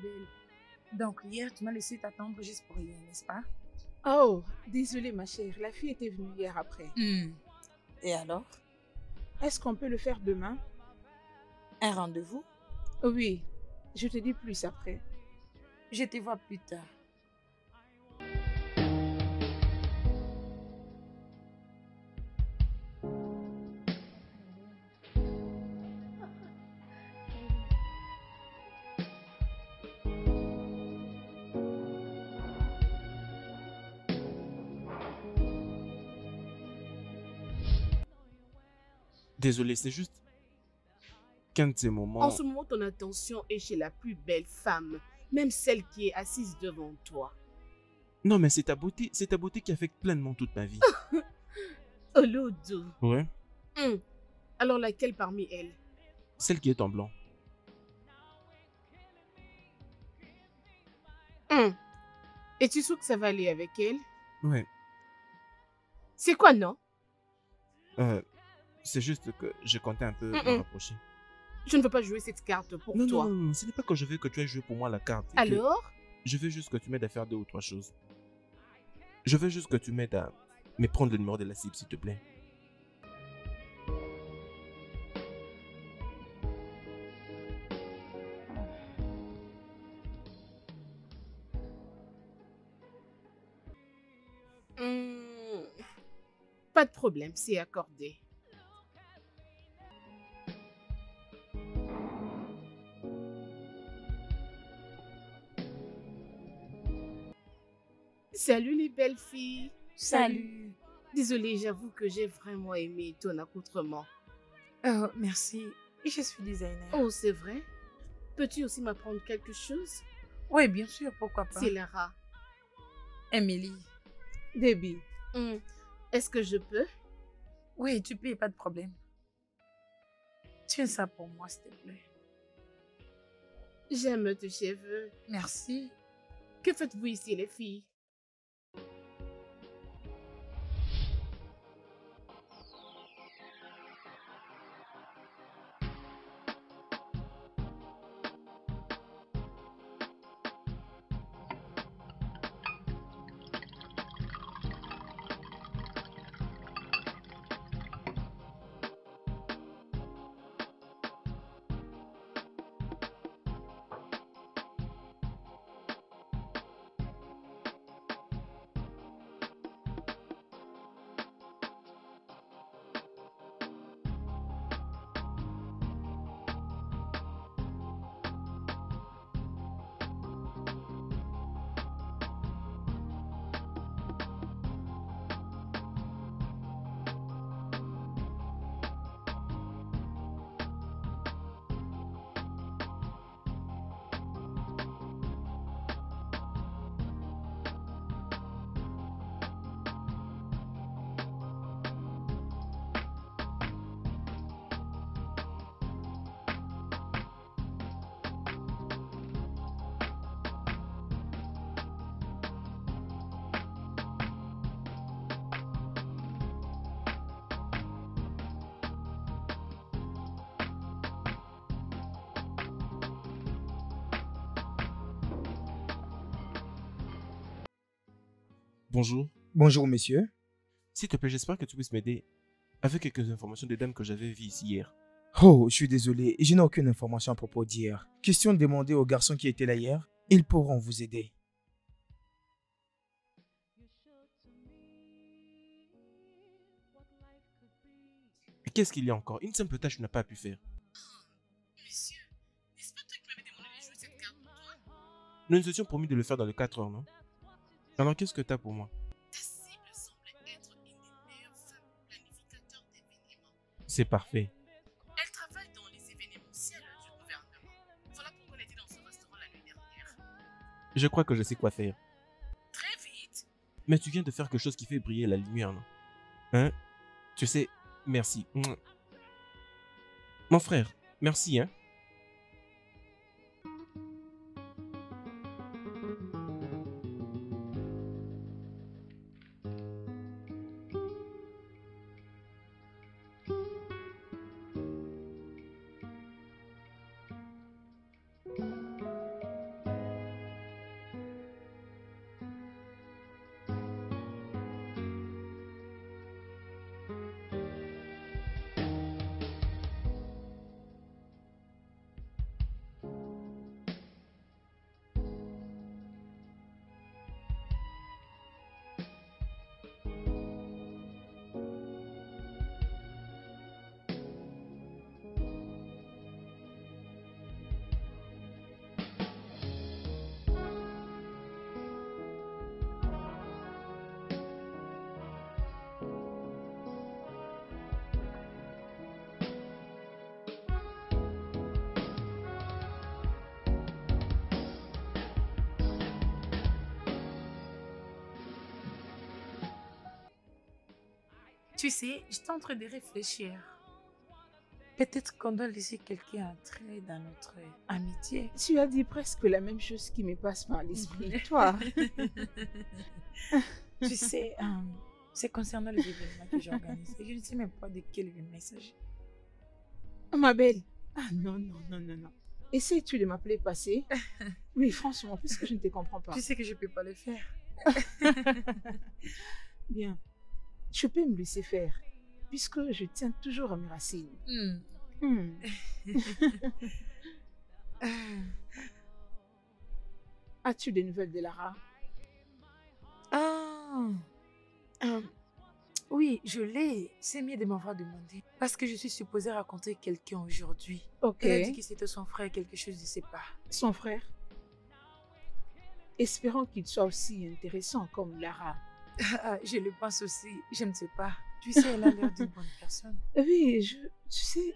belle. Donc, hier, tu m'as laissé t'attendre juste pour rien, n'est-ce pas? Oh, désolée ma chère, la fille était venue hier après. Et alors? Est-ce qu'on peut le faire demain? Un rendez-vous? Oui, je te dis plus après. Je te vois plus tard. Désolé, c'est juste qu'un de ces En moments... ce moment, ton attention est chez la plus belle femme, même celle qui est assise devant toi. Non, mais c'est ta beauté qui affecte pleinement toute ma vie. Oh, Lodo. Ouais, Alors laquelle parmi elles? celle qui est en blanc. Et tu trouves que ça va aller avec elle? Ouais, C'est quoi, non? c'est juste que je comptais un peu me Mm-mm. rapprocher. Je ne veux pas jouer cette carte pour Non, toi. non, non, ce n'est pas que je veux que tu aies joué pour moi la carte. C'est que Alors? je veux juste que tu m'aides à faire 2 ou 3 choses. Je veux juste que tu m'aides à me prendre le numéro de la cible, s'il te plaît. Pas de problème, c'est accordé. Salut les belles filles. Salut. Désolée, j'avoue que j'ai vraiment aimé ton accoutrement. Oh, merci. Je suis designer. Oh, c'est vrai? Peux-tu aussi m'apprendre quelque chose? Oui, bien sûr, pourquoi pas. C'est Lara. Emily. Debbie. Est-ce que je peux? Oui, tu peux, pas de problème. Tiens ça pour moi, s'il te plaît. J'aime tes cheveux. Merci. Que faites-vous ici, les filles? Bonjour. Bonjour, monsieur. S'il te plaît, j'espère que tu puisses m'aider avec quelques informations des dames que j'avais vues ici hier. Oh, je suis désolé, je n'ai aucune information à propos d'hier. Question de demander aux garçons qui étaient là hier. Ils pourront vous aider. Et qu'est-ce qu'il y a encore? Une simple tâche tu n'as pas pu faire. Monsieur, n'est-ce pas toi qui m'avais demandé de jouer cette carte pour toi? Nous nous étions promis de le faire dans les 4 heures, non? Alors qu'est-ce que tu as pour moi? Ta cible semble être une des meilleures femmes planificateurs d'événements. C'est parfait. Elle travaille dans les événementiels du gouvernement. Voilà pourquoi elle était dans ce restaurant la nuit dernière. Je crois que je sais quoi faire. Très vite. Mais tu viens de faire quelque chose qui fait briller la lumière, non? Hein? Tu sais, merci. Mon frère, merci, hein? Tu sais, j'étais en train de réfléchir. Peut-être qu'on doit laisser quelqu'un entrer dans notre amitié. Tu as dit presque la même chose qui me passe par l'esprit. Toi, Tu sais, c'est concernant les événements que j'organise. Et je ne sais même pas de quel événement il s'agit. ma belle. Ah non, non, non, non, non. Essayes-tu de m'appeler passé? Oui, franchement, puisque je ne te comprends pas. Tu sais que je ne peux pas le faire. Bien. Je peux me laisser faire, puisque je tiens toujours à mes racines. Hmm. As-tu des nouvelles de Lara? Ah, oui, je l'ai. C'est mieux de m'avoir demandé. Parce que je suis supposée rencontrer quelqu'un aujourd'hui. Ok. Elle a dit que c'était son frère, quelque chose de ses pas. Son frère? Espérons qu'il soit aussi intéressant comme Lara. Ah, je le pense aussi. Je ne sais pas. Tu sais, elle a l'air d'une bonne personne. Oui, tu sais,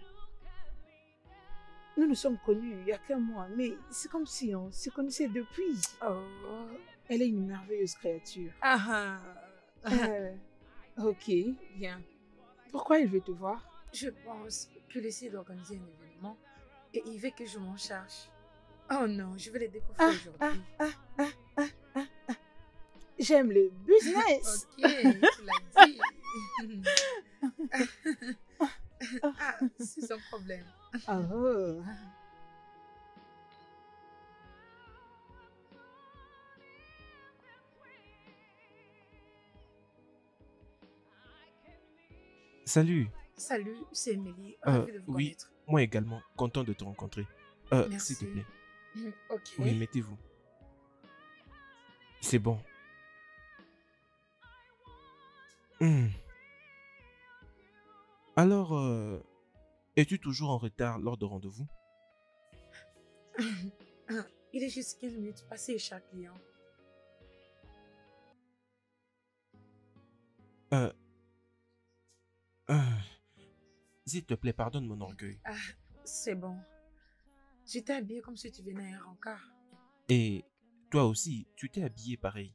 nous nous sommes connus il y a qu'un mois, mais c'est comme si on se connaissait depuis. Oh. Elle est une merveilleuse créature. Ah, Ok, bien. Pourquoi il veut te voir? je pense qu'il essaie d'organiser un événement et il veut que je m'en charge. Oh non, je vais le découvrir aujourd'hui. J'aime le business. Ok, tu l'as dit. Ah, c'est son problème. Oh. Salut. Salut, c'est Émilie. Ravie de vous Oui, connaître. moi également. Content de te rencontrer. Merci. S'il te plaît. Ok. Oui, mettez-vous. C'est bon. Hmm. Alors, es-tu toujours en retard lors de rendez-vous? Il est juste 15 minutes passé chez chaque client. Euh, euh, S'il te plaît, pardonne mon orgueil. Ah, c'est bon. Tu t'es habillé comme si tu venais à un rencard. Et toi aussi, tu t'es habillé pareil.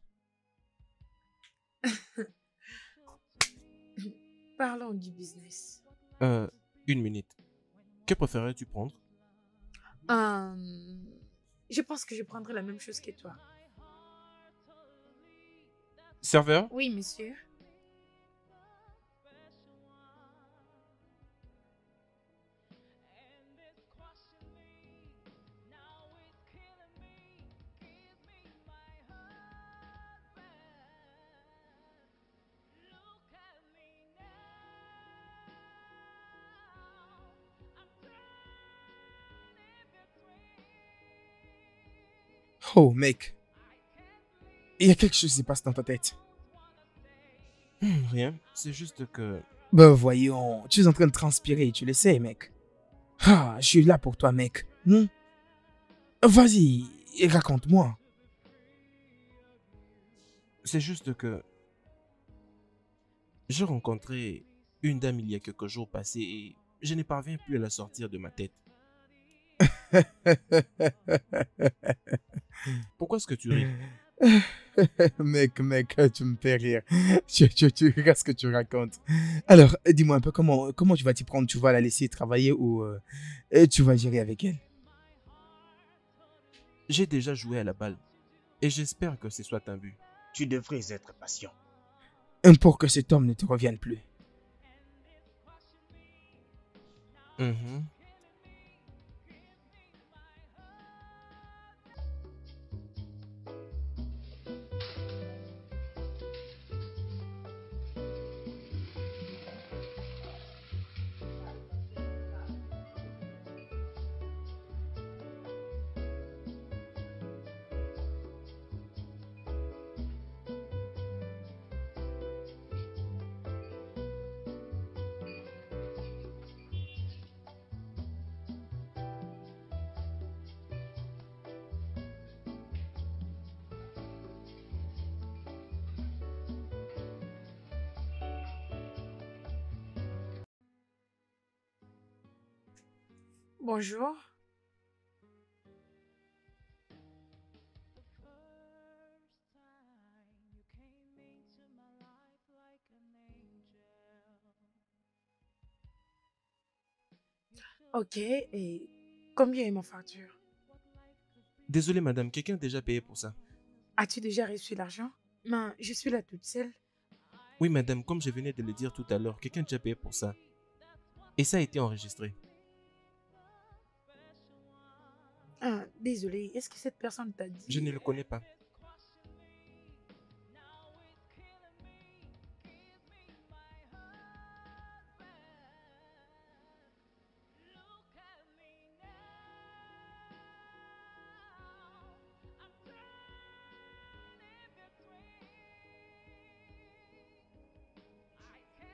Parlons du business. Une minute. Que préférerais-tu prendre? Je pense que je prendrai la même chose que toi. Serveur? Oui, monsieur. Oh, mec. Il y a quelque chose qui se passe dans ta tête. Rien. C'est juste que... Ben voyons, tu es en train de transpirer, tu le sais, mec. Ah, je suis là pour toi, mec. Vas-y, raconte-moi. C'est juste que... J'ai rencontré une dame il y a quelques jours passés et je ne parviens plus à la sortir de ma tête. Pourquoi est-ce que tu ris? Mec, tu me fais rire. Tu regardes ce que tu racontes. Alors, dis-moi un peu comment tu vas t'y prendre. Tu vas la laisser travailler ou tu vas gérer avec elle? J'ai déjà joué à la balle et j'espère que ce soit un but. Tu devrais être patient. Pour que cet homme ne te revienne plus. Mhm. Bonjour. Ok, et combien est ma facture? Désolé, madame, quelqu'un a déjà payé pour ça. As-tu déjà reçu l'argent? Mais je suis là toute seule. Oui, madame, comme je venais de le dire tout à l'heure, quelqu'un a déjà payé pour ça. Et ça a été enregistré. Ah, désolée, est-ce que cette personne t'a dit? Je ne le connais pas.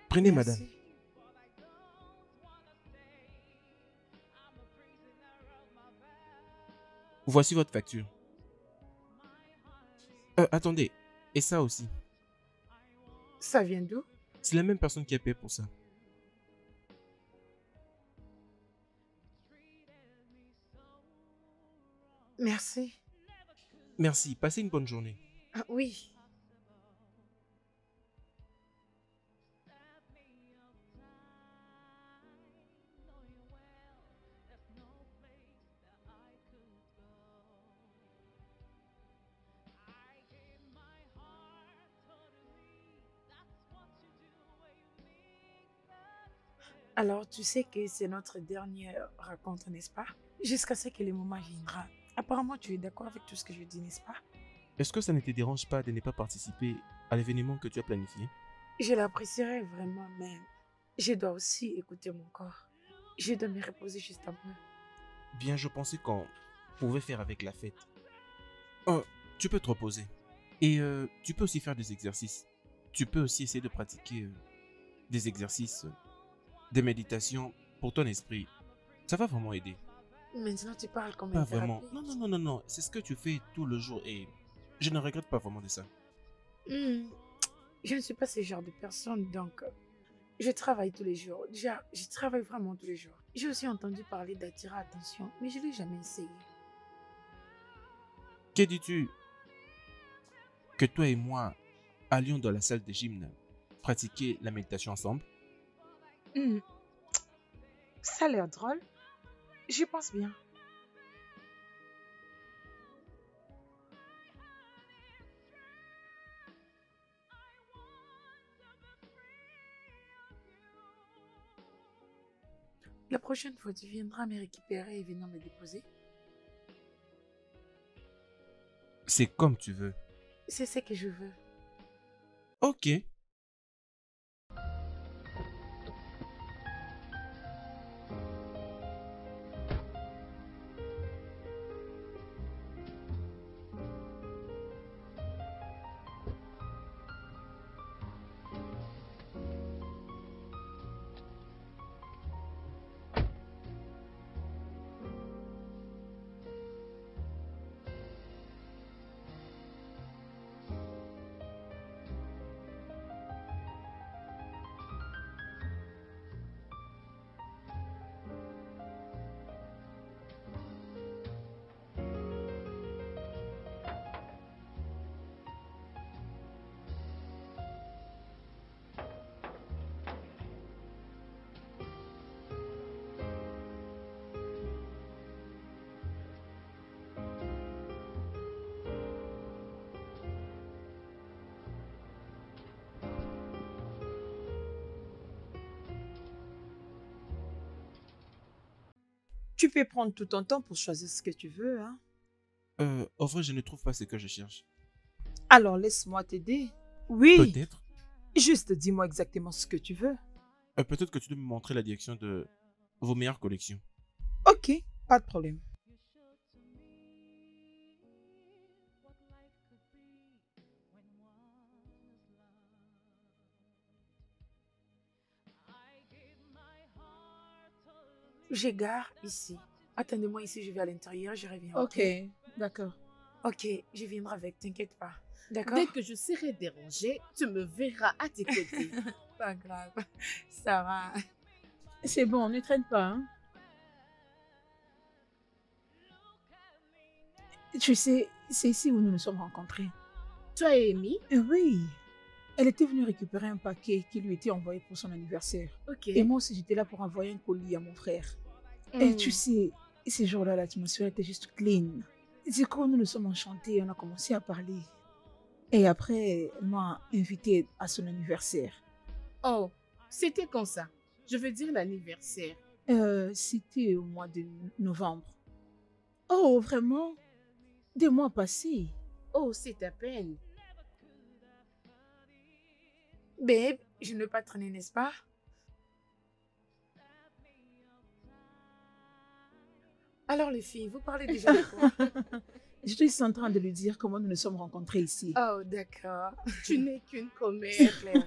Prenez, madame. Merci. Voici votre facture. Attendez. Et ça aussi. Ça vient d'où? C'est la même personne qui a payé pour ça. Merci. Merci. Passez une bonne journée. Ah, oui. Alors, tu sais que c'est notre dernière rencontre, n'est-ce pas? Jusqu'à ce que le moment viendra. Apparemment, tu es d'accord avec tout ce que je dis, n'est-ce pas? Est-ce que ça ne te dérange pas de ne pas participer à l'événement que tu as planifié? Je l'apprécierais vraiment, mais je dois aussi écouter mon corps. Je dois me reposer juste un peu. Bien, je pensais qu'on pouvait faire avec la fête. Tu peux te reposer. Et tu peux aussi faire des exercices. Tu peux aussi essayer de pratiquer des exercices, des méditations pour ton esprit. Ça va vraiment aider. Maintenant, tu parles comme Pas un vraiment. thérapeute. Non, non, non, non, non. C'est ce que tu fais tout le jour et je ne regrette pas vraiment de ça. Hmm, Je ne suis pas ce genre de personne, donc je travaille tous les jours. Déjà, je travaille vraiment tous les jours. J'ai aussi entendu parler d'attirer l'attention, mais je ne l'ai jamais essayé. Que dis-tu que toi et moi allions dans la salle de gym pratiquer la méditation ensemble? Hmm, Ça a l'air drôle. J'y pense bien. La prochaine fois, tu viendras me récupérer et venir me déposer. C'est comme tu veux. C'est ce que je veux. Ok. Tu peux prendre tout ton temps pour choisir ce que tu veux, hein. En vrai, je ne trouve pas ce que je cherche. Alors laisse-moi t'aider. Oui, Peut-être. juste dis-moi exactement ce que tu veux. Peut-être que tu dois me montrer la direction de vos meilleures collections. Ok, pas de problème. J'égare ici. Attendez-moi ici, je vais à l'intérieur, je reviens. Ok, d'accord. Ok, je viendrai avec, t'inquiète pas. D'accord? Dès que je serai dérangée, tu me verras à tes côtés. Pas grave. Ça va. C'est bon, ne traîne pas, hein. Tu sais, c'est ici où nous nous sommes rencontrés. Toi et Amy? Oui. Elle était venue récupérer un paquet qui lui était envoyé pour son anniversaire. Ok. Et moi aussi, j'étais là pour envoyer un colis à mon frère. Et tu sais, ces jours-là, l'atmosphère était juste clean. Du coup, nous nous sommes enchantés, on a commencé à parler. Et après, elle m'a invité à son anniversaire. Oh, c'était quand ça? Je veux dire l'anniversaire. C'était au mois de novembre. Oh, vraiment? Des mois passés. Oh, c'est à peine. Babe, je ne veux pas traîner, n'est-ce pas? Alors les filles, vous parlez déjà de quoi? Je suis en train de lui dire comment nous nous sommes rencontrés ici. Oh, d'accord. Tu n'es qu'une commère. C'est clair.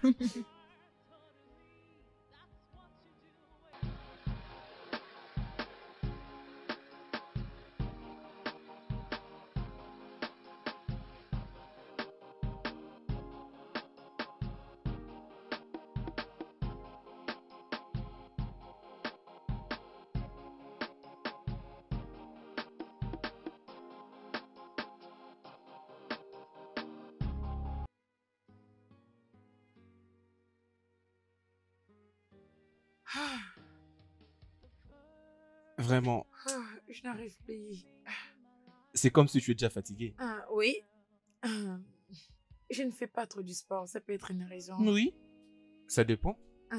Ah, Vraiment, je n'arrive plus. c'est comme si tu es déjà fatigué. Ah, oui. Ah, je ne fais pas trop du sport, ça peut être une raison. Oui, ça dépend. Ah.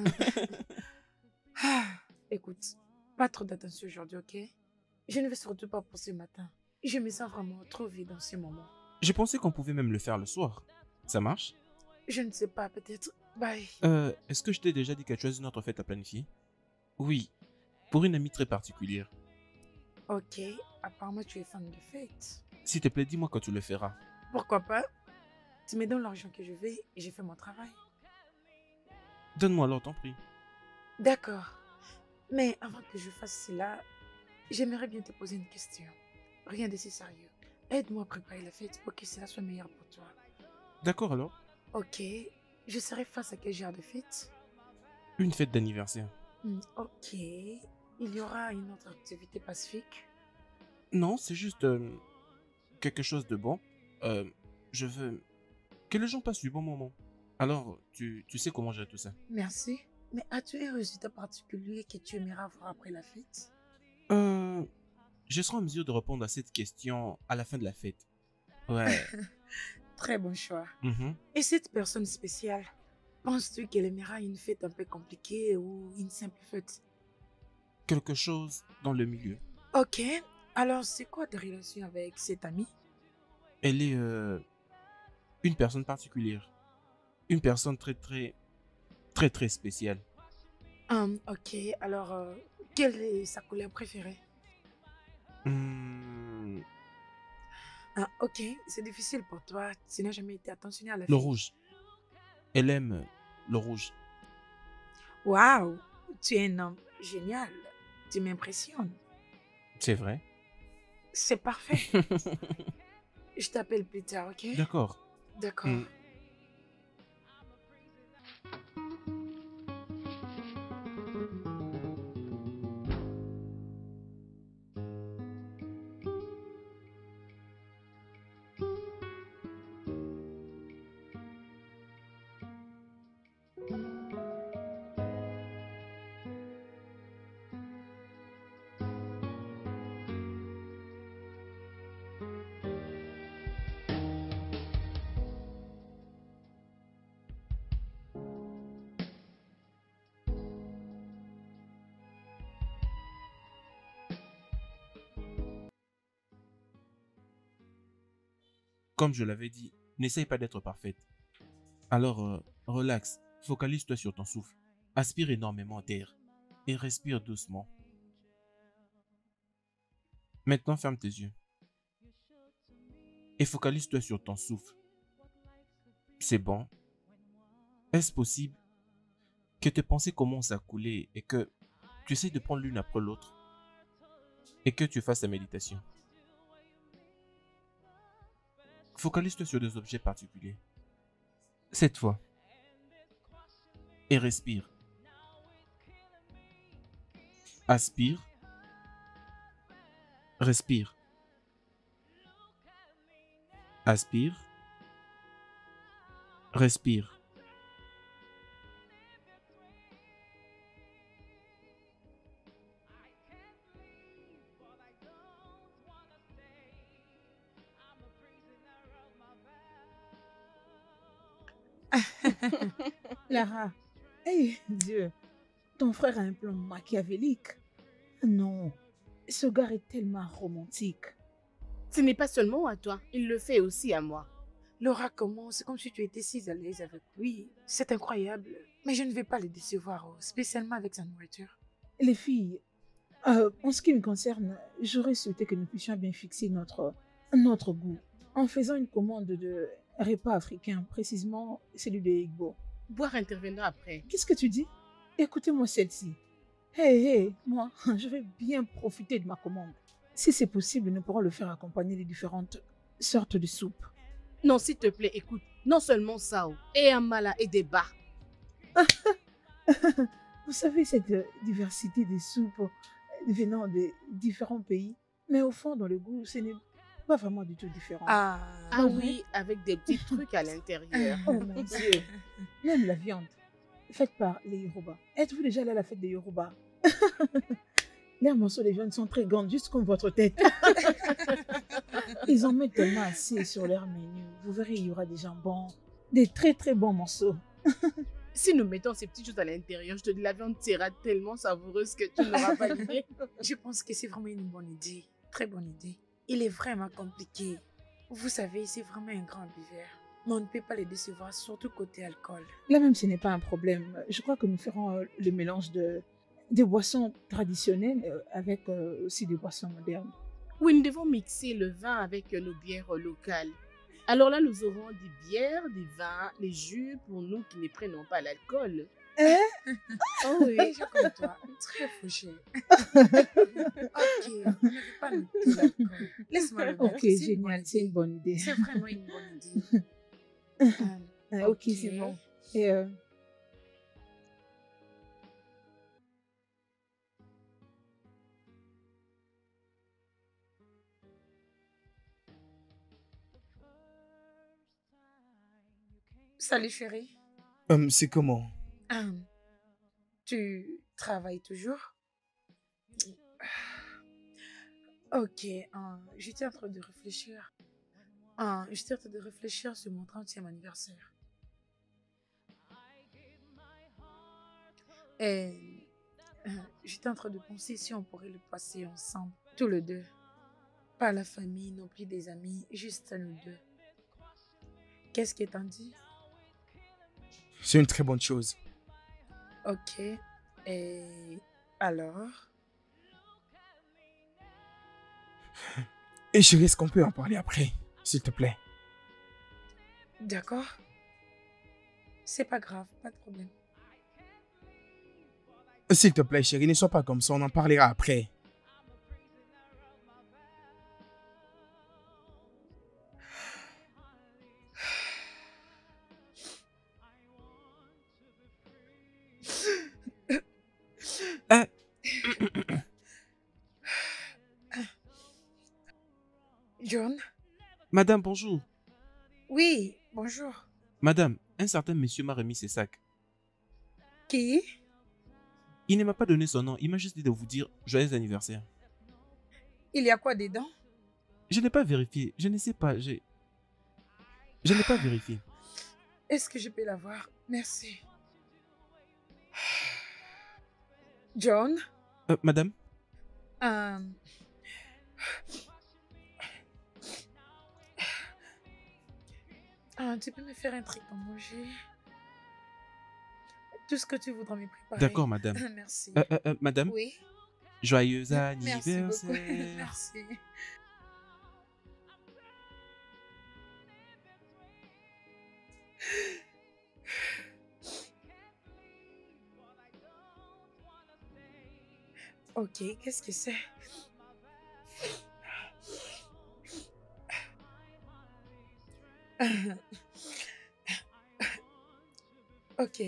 Ah, écoute, pas trop d'attention aujourd'hui, ok? Je ne vais surtout pas pour ce matin. Je me sens vraiment trop vide dans ce moment. Je pensais qu'on pouvait même le faire le soir. Ça marche? Je ne sais pas, peut-être. Bye. Est-ce que je t'ai déjà dit quelque chose d'une autre fête à planifier? Oui, pour une amie très particulière. Ok, apparemment tu es fan de fête. S'il te plaît, dis-moi quand tu le feras. Pourquoi pas? Tu me donnes l'argent que je veux et j'ai fait mon travail. Donne-moi alors ton prix. D'accord. Mais avant que je fasse cela, j'aimerais bien te poser une question. Rien de si sérieux. Aide-moi à préparer la fête pour que cela soit meilleur pour toi. D'accord alors? Ok, je serai face à quel genre de fête? Une fête d'anniversaire. Ok, il y aura une autre activité pacifique? Non, c'est juste quelque chose de bon. Je veux que les gens passent du bon moment. Alors, tu sais comment gérer tout ça. Merci. Mais as-tu un résultat particulier que tu aimerais voir après la fête? Je serai en mesure de répondre à cette question à la fin de la fête. Ouais. Très bon choix. Mhm. Et cette personne spéciale, penses-tu qu'elle aimera une fête un peu compliquée ou une simple fête? Quelque chose dans le milieu. Ok, alors c'est quoi ta relation avec cette amie? Elle est une personne particulière. Une personne très spéciale. Ok, alors quelle est sa couleur préférée? Hmm, Ah, ok, c'est difficile pour toi. Tu n'as jamais été attentionné à la le fille. rouge. Elle aime le rouge. Waouh, tu es un homme génial. Tu m'impressionnes. C'est vrai. C'est parfait. Je t'appelle plus tard, ok? D'accord. D'accord. Hmm. Comme je l'avais dit, n'essaye pas d'être parfaite. Alors, relax, focalise-toi sur ton souffle. Aspire énormément d'air et respire doucement. Maintenant, ferme tes yeux et focalise-toi sur ton souffle. C'est bon. Est-ce possible que tes pensées commencent à couler et que tu essaies de prendre l'une après l'autre et que tu fasses ta méditation? Focalise-toi sur des objets particuliers. Cette fois. Et respire. Aspire. Respire. Aspire. Respire. Lara, hey, Dieu, ton frère a un plan machiavélique. Non, ce gars est tellement romantique. Ce n'est pas seulement à toi, il le fait aussi à moi. Laura, comment? C'est comme si tu étais si à l'aise avec lui. C'est incroyable. Mais je ne vais pas le décevoir, spécialement avec sa nourriture. Les filles, en ce qui me concerne, j'aurais souhaité que nous puissions bien fixer notre goût en faisant une commande de repas africain, précisément celui de Igbo. Boire interviendra après. Qu'est-ce que tu dis? Écoutez-moi celle-ci. Hey, moi, je vais bien profiter de ma commande. Si c'est possible, nous pourrons le faire accompagner de différentes sortes de soupes. Non, s'il te plaît, écoute. Non seulement ça, et amala et des bas. Vous savez, cette diversité des soupes venant de différents pays, mais au fond, dans le goût, ce n'est pas vraiment du tout différent. Ah Ah oui, avec des petits trucs à l'intérieur. Oh mon Dieu. Même la viande, faite par les Yoruba. Êtes-vous déjà allé à la fête des Yoruba? Les morceaux de viande sont très grands, juste comme votre tête. Ils en mettent tellement assez sur leur menu. Vous verrez, il y aura des jambons, des très très bons morceaux. Si nous mettons ces petites choses à l'intérieur, je te dis, la viande sera tellement savoureuse que tu n'auras pas l'idée. Je pense que c'est vraiment une bonne idée. Très bonne idée. Il est vraiment compliqué. Vous savez, c'est vraiment un grand buveur. Mais on ne peut pas le décevoir, surtout côté alcool. Là même, ce n'est pas un problème. Je crois que nous ferons le mélange des boissons traditionnelles avec aussi des boissons modernes. Oui, nous devons mixer le vin avec nos bières locales. Alors là, nous aurons des bières, des vins, des jus pour nous qui ne prenons pas l'alcool. Hein? Oh oui, je comme toi. Très fauché. Ok, on ne veut pas noter l'alcool. Laisse-moi le mettre. Ok, C'est une génial, bonne c'est une idée. bonne idée. C'est vraiment une bonne idée. Ok, c'est bon. Et Salut chérie. C'est comment? Tu travailles toujours? Ok, j'étais en train de réfléchir. J'étais en train de réfléchir sur mon 30e anniversaire. Et j'étais en train de penser si on pourrait le passer ensemble, tous les deux. Pas la famille, non plus des amis, juste nous deux. Qu'est-ce que t'en dis? C'est une très bonne chose. Ok. Et alors? Et chérie, est-ce qu'on peut en parler après, s'il te plaît? D'accord. C'est pas grave, pas de problème. S'il te plaît, chérie, ne sois pas comme ça, on en parlera après. John? Madame, bonjour. Oui, bonjour. Madame, un certain monsieur m'a remis ses sacs. Qui? Il ne m'a pas donné son nom, il m'a juste dit de vous dire joyeux anniversaire. Il y a quoi dedans? Je n'ai pas vérifié, je ne sais pas, je n'ai pas vérifié. Est-ce que je peux l'avoir? Merci. John? Madame? Tu peux me faire un truc à manger? Tout ce que tu voudras me préparer. D'accord, madame. Merci. Madame? Oui. Joyeux Merci beaucoup. anniversaire. Merci. Ok, qu'est-ce que c'est? Ok.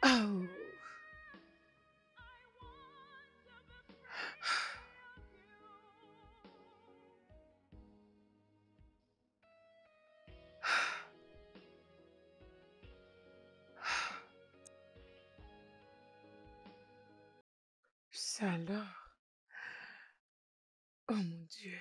Oh. Ça alors? Oh mon Dieu.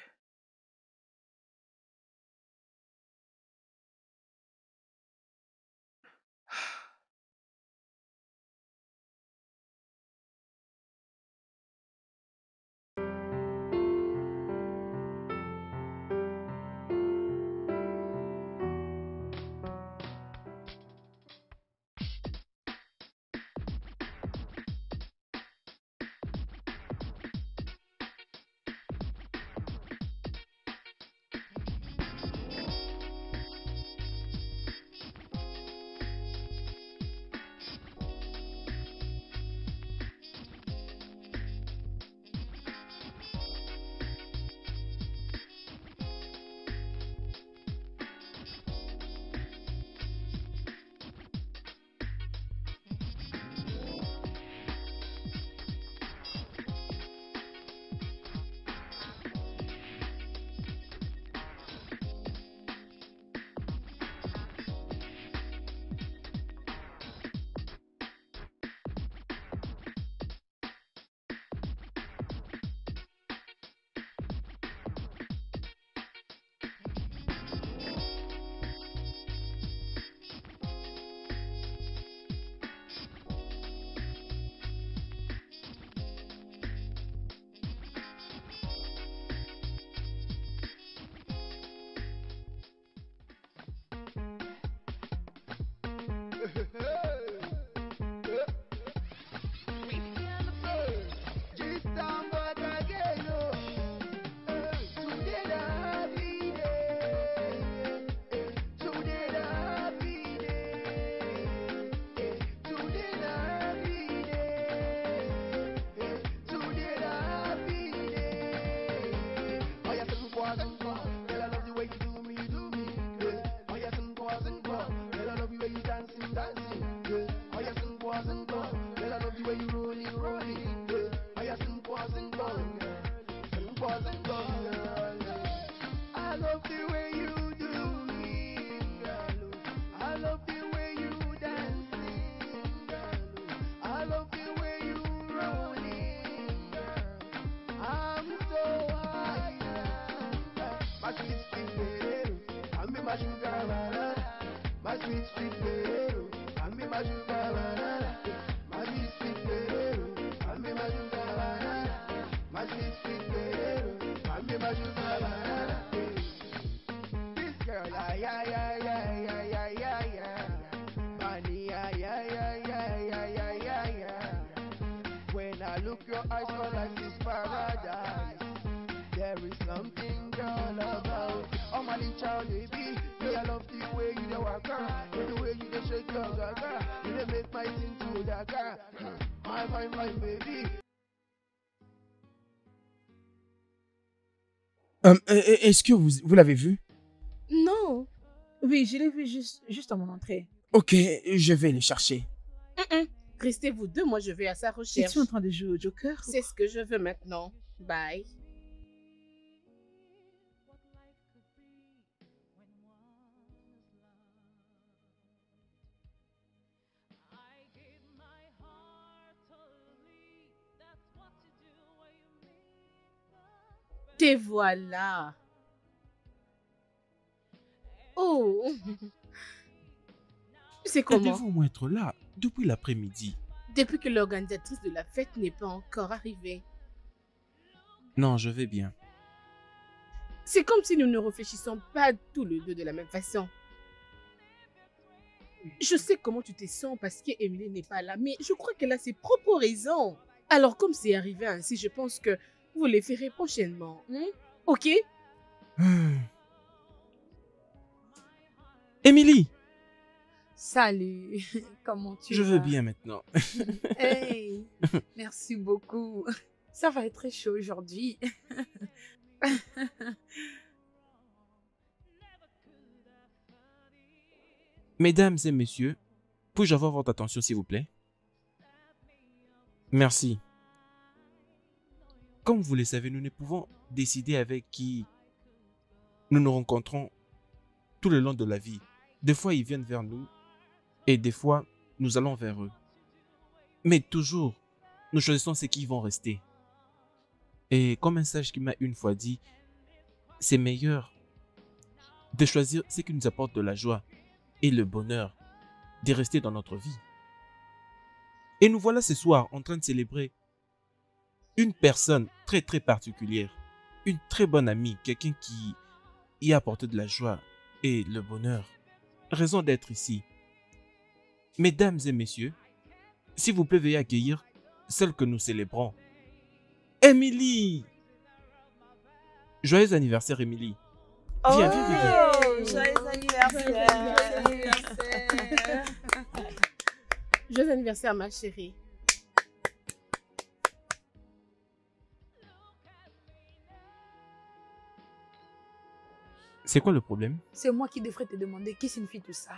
Est-ce que vous l'avez vu? Non. Oui, je l'ai vu juste à mon entrée. Ok, je vais le chercher. Restez vous deux, moi je vais à sa recherche. Es-tu en train de jouer au Joker? C'est ce que je veux maintenant. Bye. Te voilà. Oh. C'est comment? Devez-vous au moins être là depuis l'après-midi? Depuis que l'organisatrice de la fête n'est pas encore arrivée. Non, je vais bien. C'est comme si nous ne réfléchissons pas tous les deux de la même façon. Je sais comment tu te sens parce qu'Emily n'est pas là, mais je crois qu'elle a ses propres raisons. Alors comme c'est arrivé ainsi, je pense que vous les ferez prochainement. Ok? Émilie! Salut, comment tu Je vas? veux bien maintenant. Hey, merci beaucoup. Ça va être très chaud aujourd'hui. Mesdames et messieurs, puis-je avoir votre attention s'il vous plaît? Merci. Comme vous le savez, nous ne pouvons décider avec qui nous nous rencontrons tout le long de la vie. Des fois, ils viennent vers nous et des fois, nous allons vers eux. Mais toujours, nous choisissons ceux qui vont rester. Et comme un sage qui m'a une fois dit, c'est meilleur de choisir ce qui nous apporte de la joie et le bonheur, de rester dans notre vie. Et nous voilà ce soir en train de célébrer une personne très très particulière, une très bonne amie, quelqu'un qui y a apporté de la joie et le bonheur. Raison d'être ici. Mesdames et messieurs, s'il vous plaît, veuillez accueillir celle que nous célébrons. Émilie! Joyeux anniversaire, Émilie. Viens, viens, viens, viens. Joyeux anniversaire. Joyeux anniversaire, ma chérie. C'est quoi le problème? C'est moi qui devrais te demander qui signifie tout ça.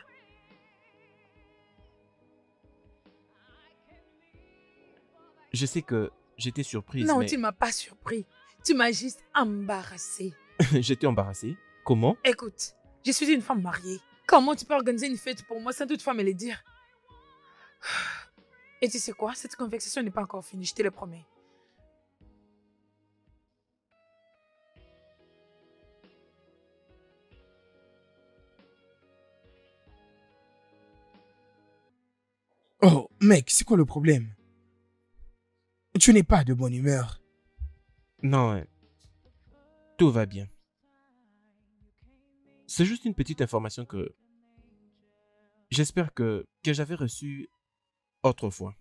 Je sais que j'étais surprise, Non, mais tu m'as pas surpris. Tu m'as juste embarrassée. j'étais embarrassée. Comment? Écoute, je suis une femme mariée. Comment tu peux organiser une fête pour moi sans toutefois me le dire? Et tu sais quoi? Cette conversation n'est pas encore finie, je te le promets. Oh, mec, c'est quoi le problème? Tu n'es pas de bonne humeur. Non, tout va bien. C'est juste une petite information que j'espère que j'avais reçue autrefois.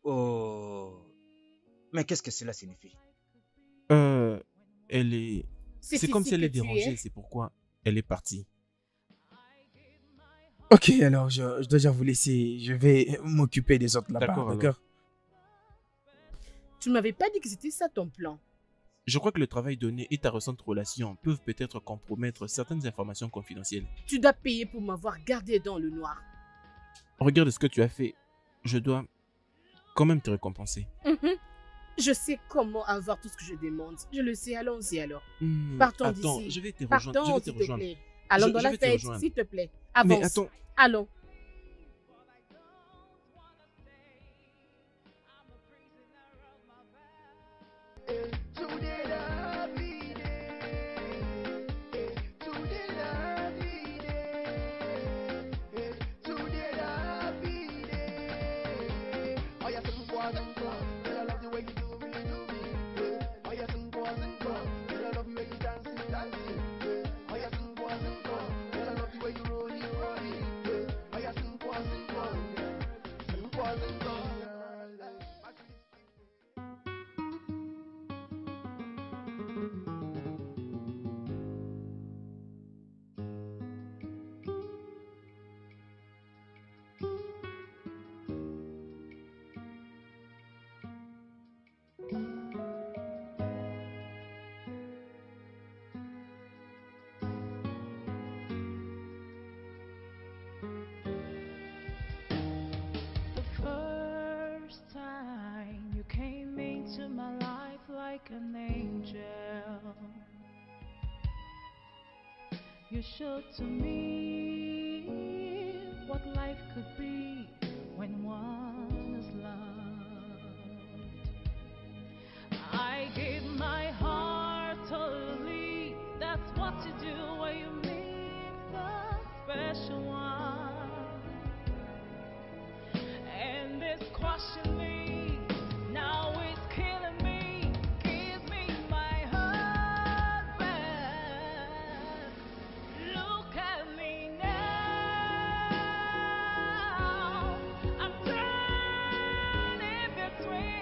Oh. Mais qu'est-ce que cela signifie? Elle est... C'est comme si elle est dérangée, c'est pourquoi elle est partie. Ok, alors je dois déjà vous laisser. Je vais m'occuper des autres là-bas, D'accord, d'accord? Tu ne m'avais pas dit que c'était ça ton plan. Je crois que le travail donné et ta récente relation peuvent peut-être compromettre certaines informations confidentielles. Tu dois payer pour m'avoir gardé dans le noir. Regarde ce que tu as fait. Je dois quand même te récompenser. Je sais comment avoir tout ce que je demande. Je le sais, allons-y alors. Partons Attends, d'ici. je vais te rejoindre. Partons, Je vais te s'il te rejoindre. plaît. Allons dans je la vais te fête, rejoindre. s'il te plaît. Avance. Mais attends, Allons. First time you came into my life like an angel. You showed to me what life could be when one is loved. I gave my heart totally. That's what you do when you meet the special one. And it's crushing me, now it's killing me. Give me my husband. Look at me now. I'm turning between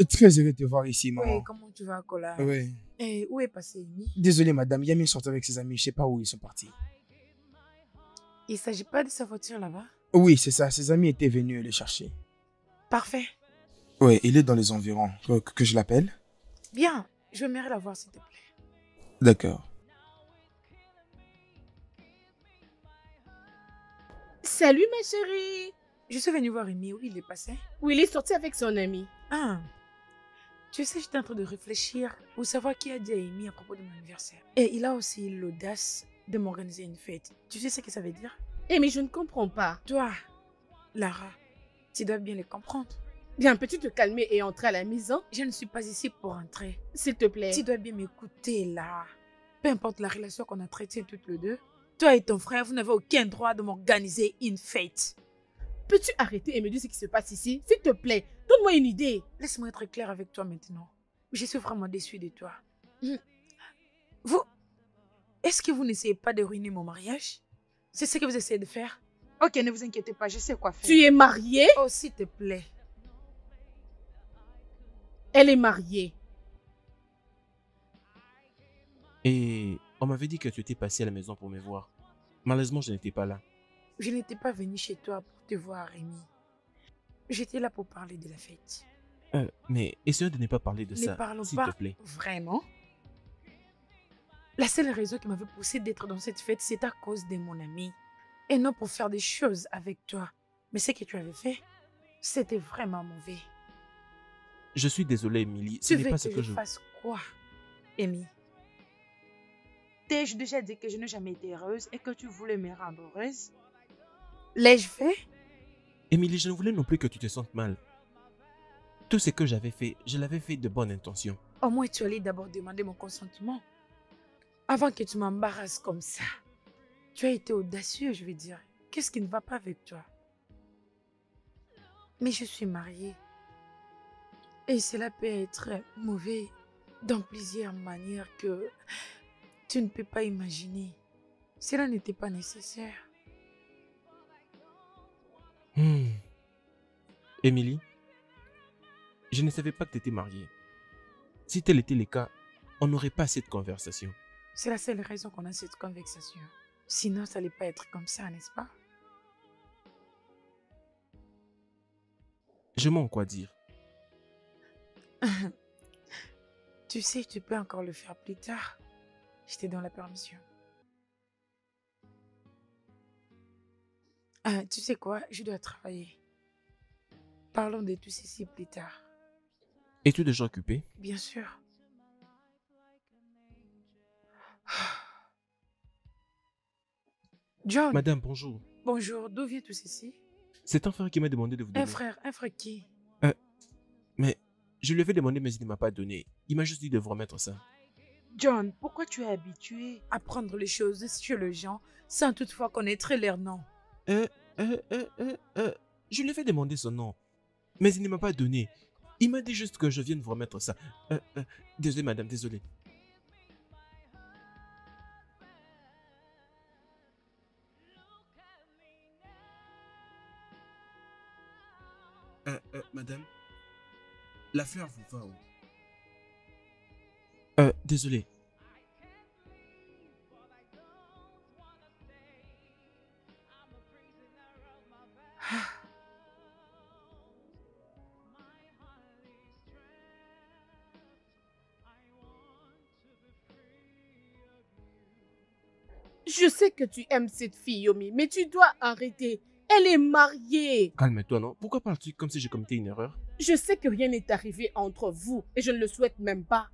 Très heureux de te voir ici, maman. Oui, comment tu vas, Kola? Oui. Et où est passé Amy? Désolé, madame. Yami sort avec ses amis. Je sais pas où ils sont partis. Il ne s'agit pas de sa voiture là-bas? Oui, c'est ça. Ses amis étaient venus le chercher. Parfait. Oui, il est dans les environs. Que je l'appelle? Bien, je vais la voir s'il te plaît. D'accord. Salut ma chérie. Je suis venue voir Amy, où il est passé? Oui, il est sorti avec son ami. Ah, tu sais, j'étais en train de réfléchir pour savoir qui a dit à Amy à propos de mon anniversaire. Et il a aussi eu l'audace de m'organiser une fête. Tu sais ce que ça veut dire? Eh mais je ne comprends pas. Toi, Lara, tu dois bien les comprendre. Bien, peux-tu te calmer et entrer à la maison? Je ne suis pas ici pour entrer. S'il te plaît. Tu dois bien m'écouter là. Peu importe la relation qu'on a traitée toutes les deux, toi et ton frère, vous n'avez aucun droit de m'organiser une fête. Peux-tu arrêter et me dire ce qui se passe ici? S'il te plaît, donne-moi une idée. Laisse-moi être clair avec toi maintenant. Je suis vraiment déçue de toi. Vous, est-ce que vous n'essayez pas de ruiner mon mariage? C'est ce que vous essayez de faire? Ok, ne vous inquiétez pas, je sais quoi faire. Tu es mariée? Oh, s'il te plaît. Elle est mariée. Et on m'avait dit que tu étais passé à la maison pour me voir. Malheureusement, je n'étais pas là. Je n'étais pas venue chez toi pour te voir, Rémi. J'étais là pour parler de la fête. Mais essaye de ne pas parler de Ne ça, parlons s'il pas te plaît. vraiment. La seule raison qui m'avait poussé d'être dans cette fête, c'est à cause de mon ami. Et non pour faire des choses avec toi. Mais ce que tu avais fait, c'était vraiment mauvais. Je suis désolé, Emily. Ce Tu n'est veux pas que ce que je je... fasse quoi, Amy? T'ai-je déjà dit que je n'ai jamais été heureuse et que tu voulais me rendre heureuse? L'ai-je fait? Emily, je ne voulais non plus que tu te sentes mal. Tout ce que j'avais fait, je l'avais fait de bonne intention. Au moins, tu allais d'abord demander mon consentement. Avant que tu m'embarrasses comme ça. Tu as été audacieux, je veux dire. Qu'est-ce qui ne va pas avec toi? Mais je suis mariée. Et cela peut être mauvais dans plusieurs manières que tu ne peux pas imaginer. Cela n'était pas nécessaire. Emily, je ne savais pas que tu étais mariée. Si tel était le cas, on n'aurait pas cette conversation. C'est la seule raison qu'on a cette conversation. Sinon, ça n'allait pas être comme ça, n'est-ce pas? Je m'en quoi dire. Tu sais, tu peux encore le faire plus tard. Je te donne la permission. Tu sais quoi? Je dois travailler. Parlons de tout ceci plus tard. Es-tu déjà occupé? Bien sûr. John, Madame, bonjour. bonjour. D'où vient tout ceci? C'est un frère qui m'a demandé de vous donner. Un frère qui? Mais je lui avais demandé, mais il ne m'a pas donné. Il m'a juste dit de vous remettre ça. John, pourquoi tu es habitué à prendre les choses chez les gens sans toutefois connaître leur nom? Je lui avais demandé son nom, mais il ne m'a pas donné. Il m'a dit juste que je vienne vous remettre ça. Désolé, madame, désolé. Madame, la fleur vous va où? Désolé. Je sais que tu aimes cette fille, Yomi, mais tu dois arrêter. Elle est mariée. Calme-toi, non? Pourquoi parles-tu comme si j'ai commis une erreur? Je sais que rien n'est arrivé entre vous et je ne le souhaite même pas.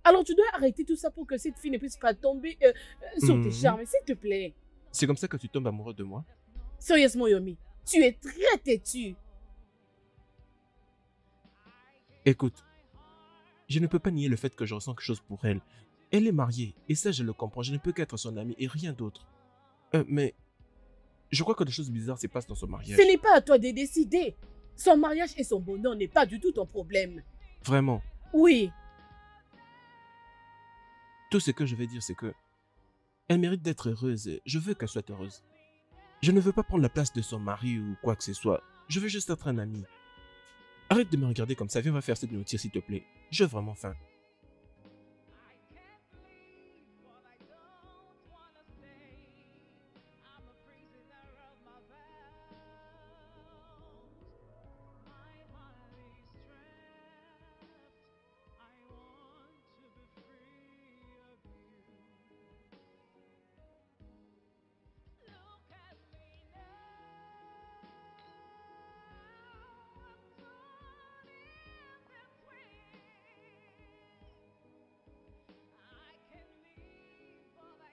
Alors tu dois arrêter tout ça pour que cette fille ne puisse pas tomber sur tes charmes, s'il te plaît. C'est comme ça que tu tombes amoureux de moi? Sérieusement, Yomi, tu es très têtu. Écoute, je ne peux pas nier le fait que je ressens quelque chose pour elle. Elle est mariée, et ça je le comprends, je ne peux qu'être son amie et rien d'autre. Mais je crois que des choses bizarres se passent dans son mariage. Ce n'est pas à toi de décider. Son mariage et son bonheur n'est pas du tout ton problème. Vraiment, Oui, tout ce que je vais dire c'est que elle mérite d'être heureuse et je veux qu'elle soit heureuse. Je ne veux pas prendre la place de son mari ou quoi que ce soit. Je veux juste être un ami. Arrête de me regarder comme ça, viens, on va faire cette nourriture s'il te plaît. J'ai vraiment faim.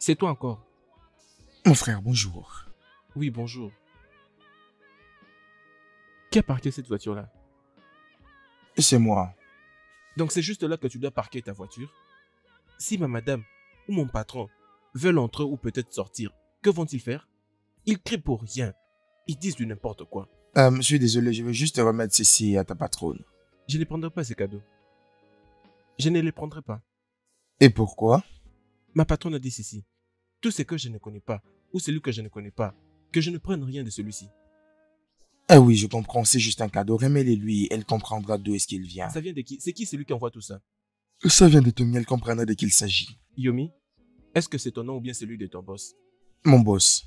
C'est toi encore. Mon frère, bonjour. Oui, bonjour. Qui a parqué cette voiture-là? C'est moi. Donc c'est juste là que tu dois parquer ta voiture. Si ma madame ou mon patron veulent entrer ou peut-être sortir, que vont-ils faire? Ils crient pour rien. Ils disent du n'importe quoi. Je suis désolé, je vais juste remettre ceci à ta patronne. Je ne prendrai pas ces cadeaux. Je ne les prendrai pas. Et pourquoi? Ma patronne a dit ceci. Tout ce que je ne connais pas, ou celui que je ne connais pas, que je ne prenne rien de celui-ci. Ah oui, je comprends, c'est juste un cadeau. Remets-le lui, elle comprendra d'où est-ce qu'il vient. Ça vient de qui? C'est qui celui qui envoie tout ça? Ça vient de Tommy, elle comprendra de qui il s'agit. Yomi, est-ce que c'est ton nom ou bien celui de ton boss? Mon boss.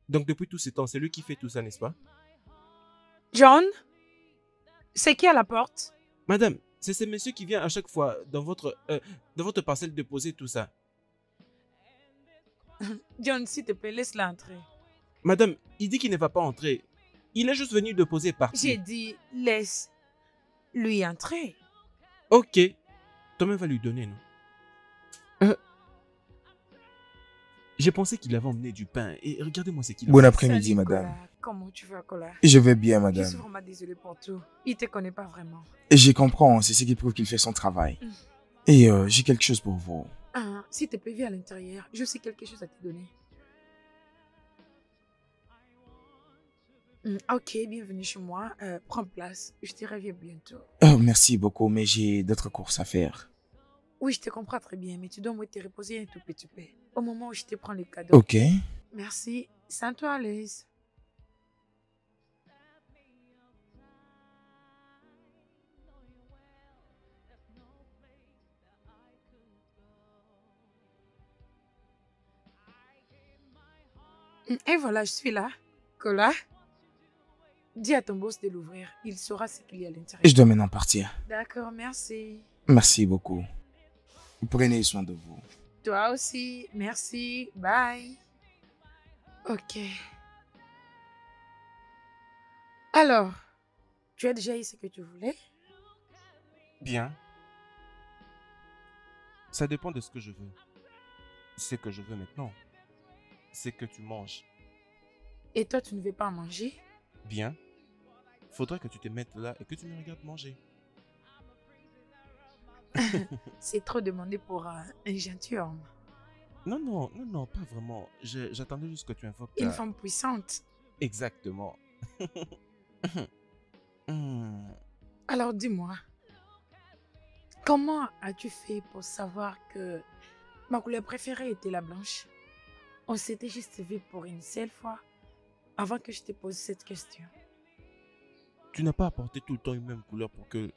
Donc depuis tout ce temps, c'est lui qui fait tout ça, n'est-ce pas? John? C'est qui à la porte? Madame, c'est ce monsieur qui vient à chaque fois dans votre parcelle déposer tout ça. John, s'il te plaît, laisse-la entrer. Madame, il dit qu'il ne va pas entrer. Il est juste venu déposer et J'ai partir. dit, laisse lui entrer. Ok. Toi-même va lui donner, non? J'ai pensé qu'il avait emmené du pain et regardez-moi ce qu'il a Bon fait. après-midi, Salut, madame. Cola. Comment tu vas, Cola? Je vais bien, Je suis madame. vraiment désolée pour tout. Il te connaît pas vraiment. Et je comprends, c'est ce qui prouve qu'il fait son travail. Mm. Et j'ai quelque chose pour vous. Ah, s'il te plaît, viens à l'intérieur. Je sais quelque chose à te donner. Ok, bienvenue chez moi. Prends place. Je te reviens bientôt. Oh, merci beaucoup, mais j'ai d'autres courses à faire. Oui, je te comprends très bien, mais tu dois moi te reposer un tout petit peu. Au moment où je te prends les cadeaux. Ok. Merci. Sens-toi à l'aise. Et voilà, je suis là. Cola, dis à ton boss de l'ouvrir. Il saura ce qu'il y a à l'intérieur. Je dois maintenant partir. D'accord, merci. Merci beaucoup. Prenez soin de vous. Toi aussi, merci. Bye. Ok. Alors, tu as déjà eu ce que tu voulais? Bien. Ça dépend de ce que je veux. Ce que je veux maintenant, c'est que tu manges. Et toi, tu ne veux pas manger? Bien. Faudrait que tu te mettes là et que tu me regardes manger. C'est trop demandé pour un gentilhomme. Non, non, non, non, pas vraiment. J'attendais juste que tu invoques Une ta... femme puissante. Exactement. Hmm. Alors dis-moi, comment as-tu fait pour savoir que ma couleur préférée était la blanche? On s'était juste vu pour une seule fois avant que je te pose cette question. Tu n'as pas apporté tout le temps une même couleur pour que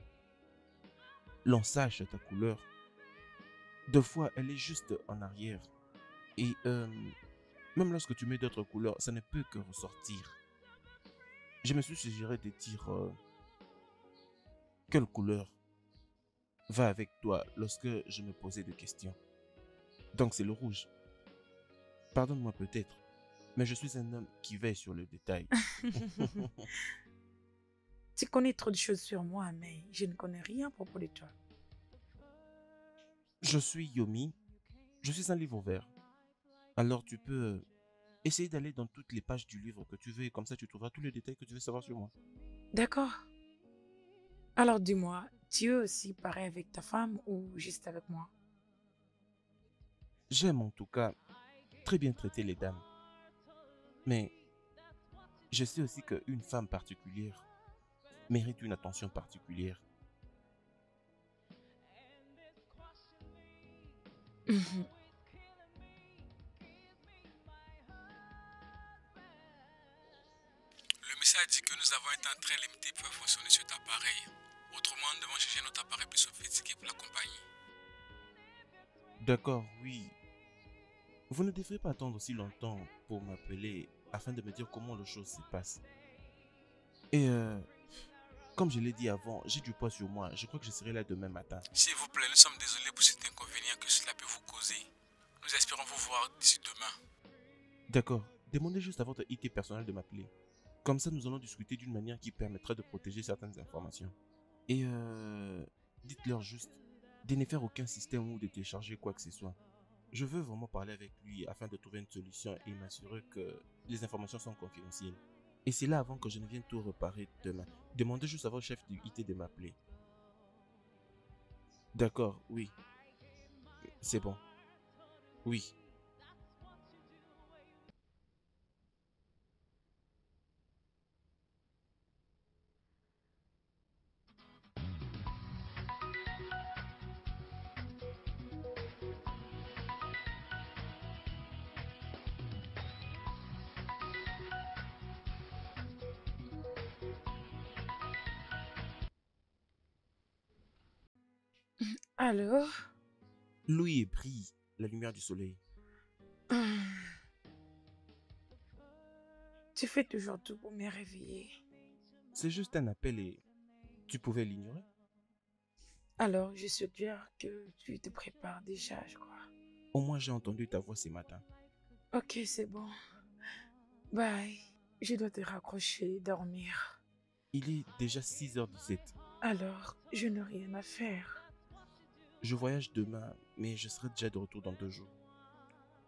l'on sache ta couleur. Deux fois, elle est juste en arrière. Et même lorsque tu mets d'autres couleurs, ça ne peut que ressortir. Je me suis suggéré de dire quelle couleur va avec toi lorsque je me posais des questions. Donc c'est le rouge. Pardonne-moi peut-être, mais je suis un homme qui veille sur le détail. Tu connais trop de choses sur moi, mais je ne connais rien à propos de toi. Je suis Yomi, je suis un livre vert. Alors tu peux essayer d'aller dans toutes les pages du livre que tu veux et comme ça tu trouveras tous les détails que tu veux savoir sur moi. D'accord. Alors dis-moi, tu es aussi pareil avec ta femme ou juste avec moi? J'aime en tout cas très bien traiter les dames. Mais je sais aussi qu'une femme particulière mérite une attention particulière. Mhm. nous avons un temps très limité pour fonctionner sur cet appareil. Autrement, nous devons chercher notre appareil plus sophistiqué pour l'accompagner. D'accord, oui. Vous ne devrez pas attendre si longtemps pour m'appeler afin de me dire comment les choses se passent. Et comme je l'ai dit avant, j'ai du poids sur moi. Je crois que je serai là demain matin. S'il vous plaît, nous sommes désolés pour cet inconvénient que cela peut vous causer. Nous espérons vous voir d'ici demain. D'accord. Demandez juste à votre IT personnel de m'appeler. Comme ça, nous allons discuter d'une manière qui permettra de protéger certaines informations. Et dites-leur juste de ne faire aucun système ou de télécharger quoi que ce soit. Je veux vraiment parler avec lui afin de trouver une solution et m'assurer que les informations sont confidentielles. Et c'est là avant que je ne vienne tout réparer demain. Demandez juste à votre chef du IT de m'appeler. D'accord, oui. C'est bon. Oui. Alors? Louis brille la lumière du soleil. Tu fais toujours tout pour me réveiller. C'est juste un appel et tu pouvais l'ignorer. Alors, je suggère que tu te prépares déjà, je crois. Au moins j'ai entendu ta voix ce matin. Ok, c'est bon. Bye. Je dois te raccrocher et dormir. Il est déjà 6h17. Alors, je n'ai rien à faire. Je voyage demain, mais je serai déjà de retour dans 2 jours.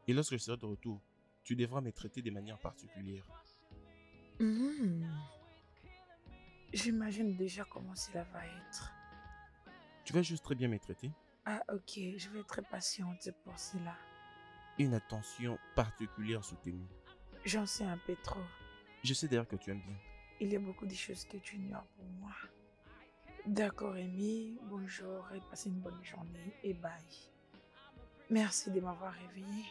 Et lorsque je serai de retour, tu devras me traiter de manière particulière. J'imagine déjà comment cela va être. Tu vas juste très bien me traiter. Ah, ok, je vais être patiente pour cela. Une attention particulière soutenue. J'en sais un peu trop. Je sais d'ailleurs que tu aimes bien. Il y a beaucoup de choses que tu ignores pour moi. D'accord, Amy. Bonjour et passez une bonne journée et bye. Merci de m'avoir réveillée.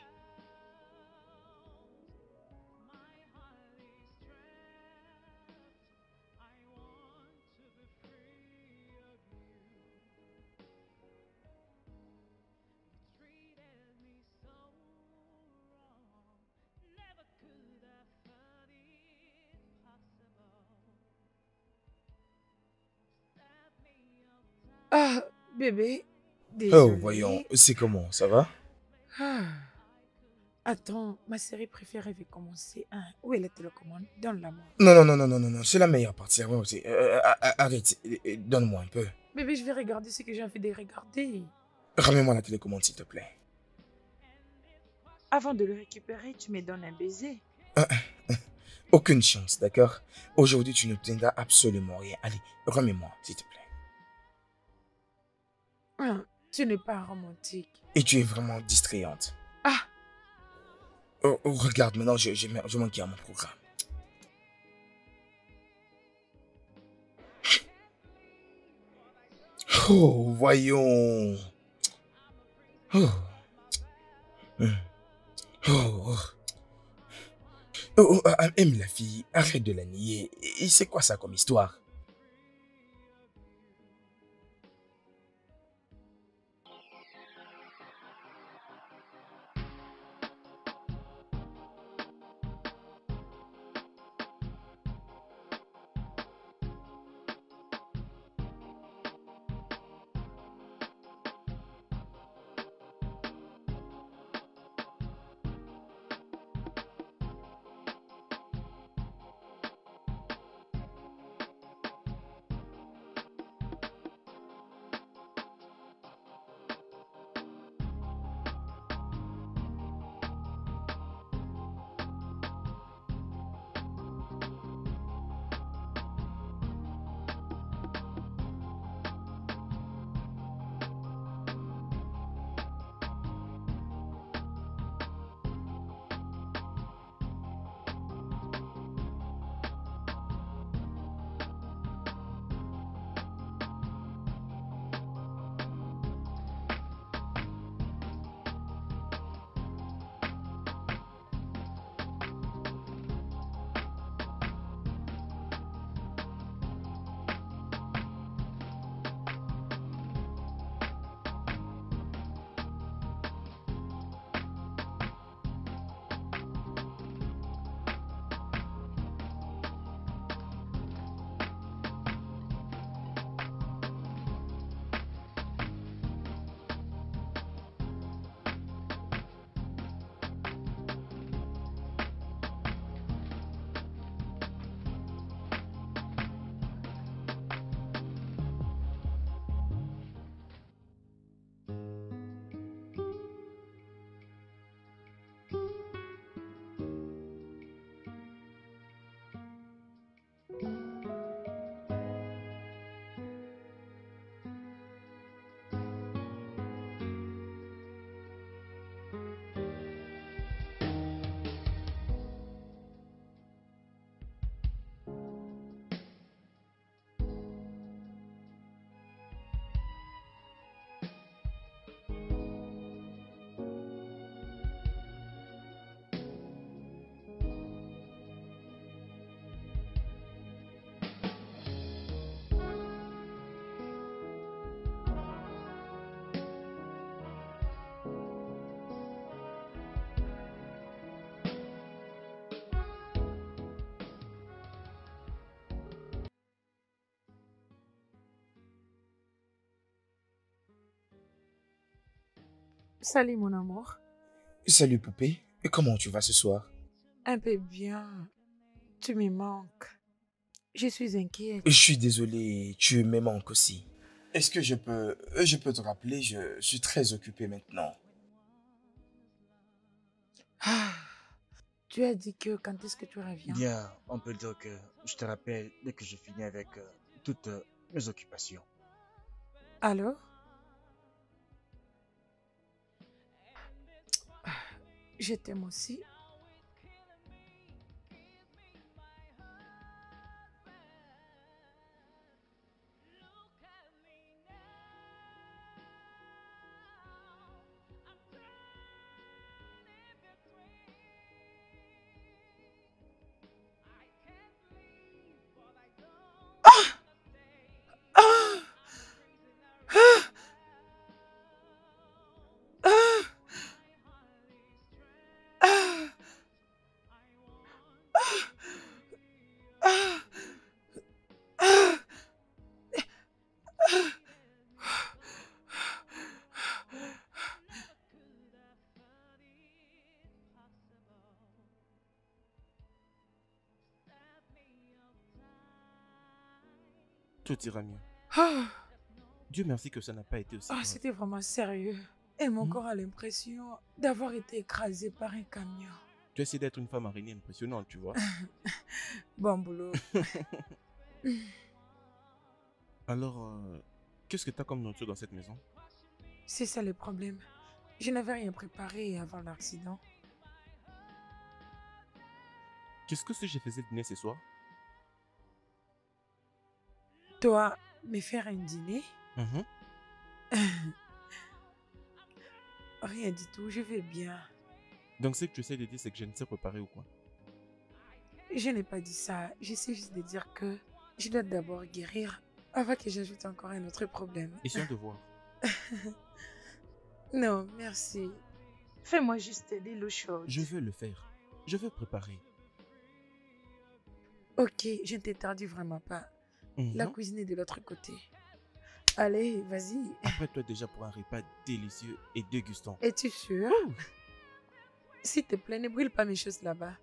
Ah, bébé, désolé. Oh, voyons, c'est comment, ça va? Ah. Attends, ma série préférée va commencer. Hein. Où est la télécommande? Donne-la-moi. Non, c'est la meilleure partie. Ouais, arrête, donne-moi un peu. Bébé, je vais regarder ce que j'ai envie de regarder. Ramène-moi la télécommande, s'il te plaît. Avant de le récupérer, tu me donnes un baiser. Aucune chance, d'accord? Aujourd'hui, tu n'obtiendras absolument rien. Allez, remets-moi, s'il te plaît. Ah, tu n'es pas romantique. Et tu es vraiment distrayante. Ah! Oh, regarde, maintenant, je manque à mon programme. Oh, voyons. Oh. Aime la fille, arrête de la nier. Et c'est quoi ça comme histoire? Salut mon amour. Salut poupée, et comment tu vas ce soir? Un peu bien. Tu me manques. Je suis inquiète. Je suis désolé, tu me manques aussi. Est-ce que je peux te rappeler, je suis très occupé maintenant. Ah, tu as dit que quand est-ce que tu reviens? Bien, on peut dire que je te rappelle dès que je finis avec toutes mes occupations. Alors? Je t'aime aussi. Ah! Ah! Ah! Ah! Ah! Ah! Tout ira mieux. Ah! Dieu merci que ça n'a pas été aussi Ah, grave. c'était vraiment sérieux. Et mon Hmm. corps a l'impression d'avoir été écrasé par un camion. Tu essaies d'être une femme araignée impressionnante, tu vois. Bon boulot. Alors, qu'est-ce que tu as comme nourriture dans cette maison? C'est ça le problème. Je n'avais rien préparé avant l'accident. Qu'est-ce que si je faisais dîner ce soir? Toi, me faire un dîner? Mhm. Rien du tout, je vais bien. Donc, ce que tu essaies de dire, c'est que je ne sais préparer ou quoi? Je n'ai pas dit ça. J'essaie juste de dire que je dois d'abord guérir avant que j'ajoute encore un autre problème. Essayons de voir. Non, merci. Fais-moi juste de l'eau chaude. Je veux le faire. Je veux préparer. Ok, je ne t'interdis vraiment pas. La Mhm. cuisine est de l'autre côté. Allez, vas-y. Prête-toi déjà pour un repas délicieux et dégustant. Es-tu sûr? S'il te plaît, ne brûle pas mes choses là-bas.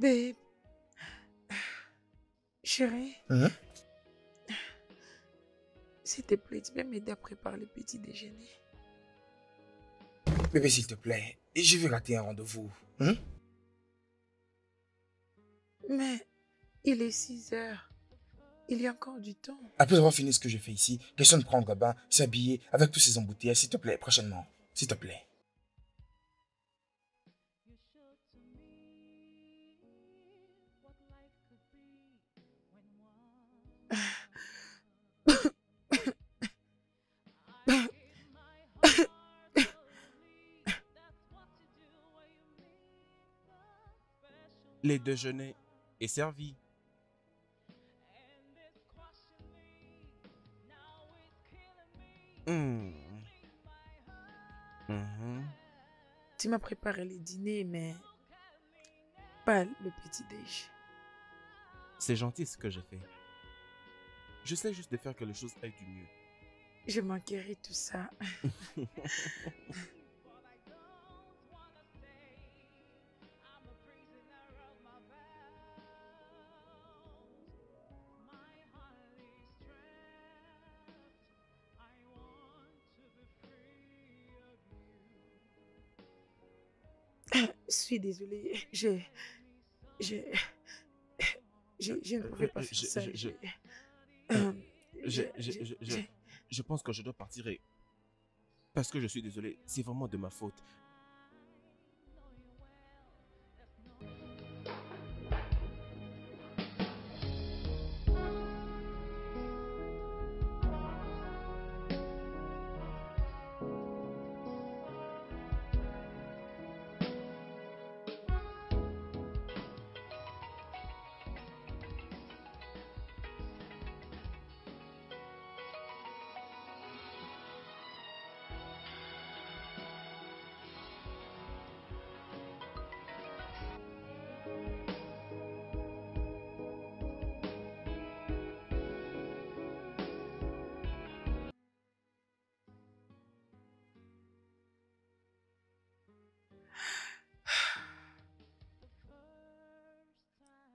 Babe. Chérie, Hein? s'il te plaît, tu peux m'aider à préparer le petit déjeuner. Bébé, s'il te plaît, je vais rater un rendez-vous. Hein? Mais il est 6 heures. Il y a encore du temps. Après avoir fini ce que je fais ici, question de prendre un bain, s'habiller avec tous ces embouteillages, s'il te plaît, prochainement. S'il te plaît. Le déjeuner est servi. Hmm. Mhm. Tu m'as préparé le dîner, mais pas le petit déj. C'est gentil ce que j'ai fait. J'essaie juste de faire que les choses aillent du mieux. Je manquerai tout ça. Je suis désolée. Je ne pouvais pas faire ça. Je pense que je dois partir et... Parce que je suis désolé, c'est vraiment de ma faute.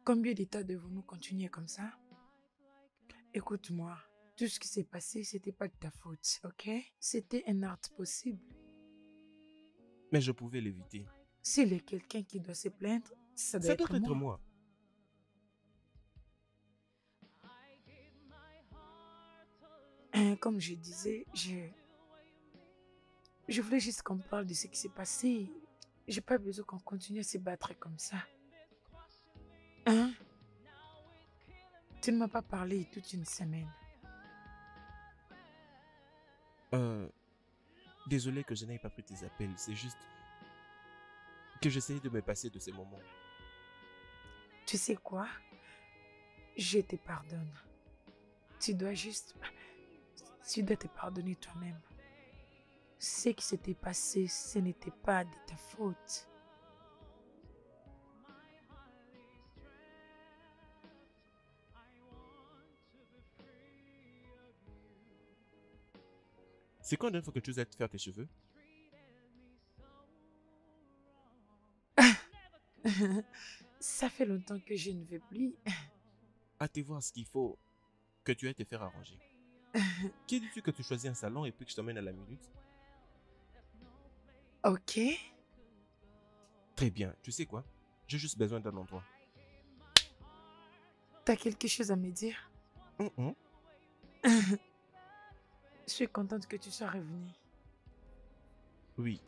Combien d'états devons-nous continuer comme ça? Écoute-moi, tout ce qui s'est passé, c'était pas de ta faute, ok? C'était un acte possible. Mais je pouvais l'éviter. S'il y a quelqu'un qui doit se plaindre, ça doit Ça être doit être moi. moi. Comme je disais, je voulais juste qu'on parle de ce qui s'est passé. J'ai pas besoin qu'on continue à se battre comme ça. Hein? Tu ne m'as pas parlé toute une semaine. Désolé que je n'aie pas pris tes appels. C'est juste que j'essayais de me passer de ces moments. Tu sais quoi? Je te pardonne. Tu dois te pardonner toi-même. Ce qui s'était passé, ce n'était pas de ta faute. C'est quand la dernière fois que tu as fait faire tes cheveux? Ça fait longtemps que je ne vais plus. Hâte voir ce qu'il faut que tu ailles te faire arranger. Qui dis-tu que tu choisis un salon et puis que je t'emmène à la minute? Ok. Très bien, tu sais quoi? J'ai juste besoin d'un endroit. T'as quelque chose à me dire? Je suis contente que tu sois revenue. Oui.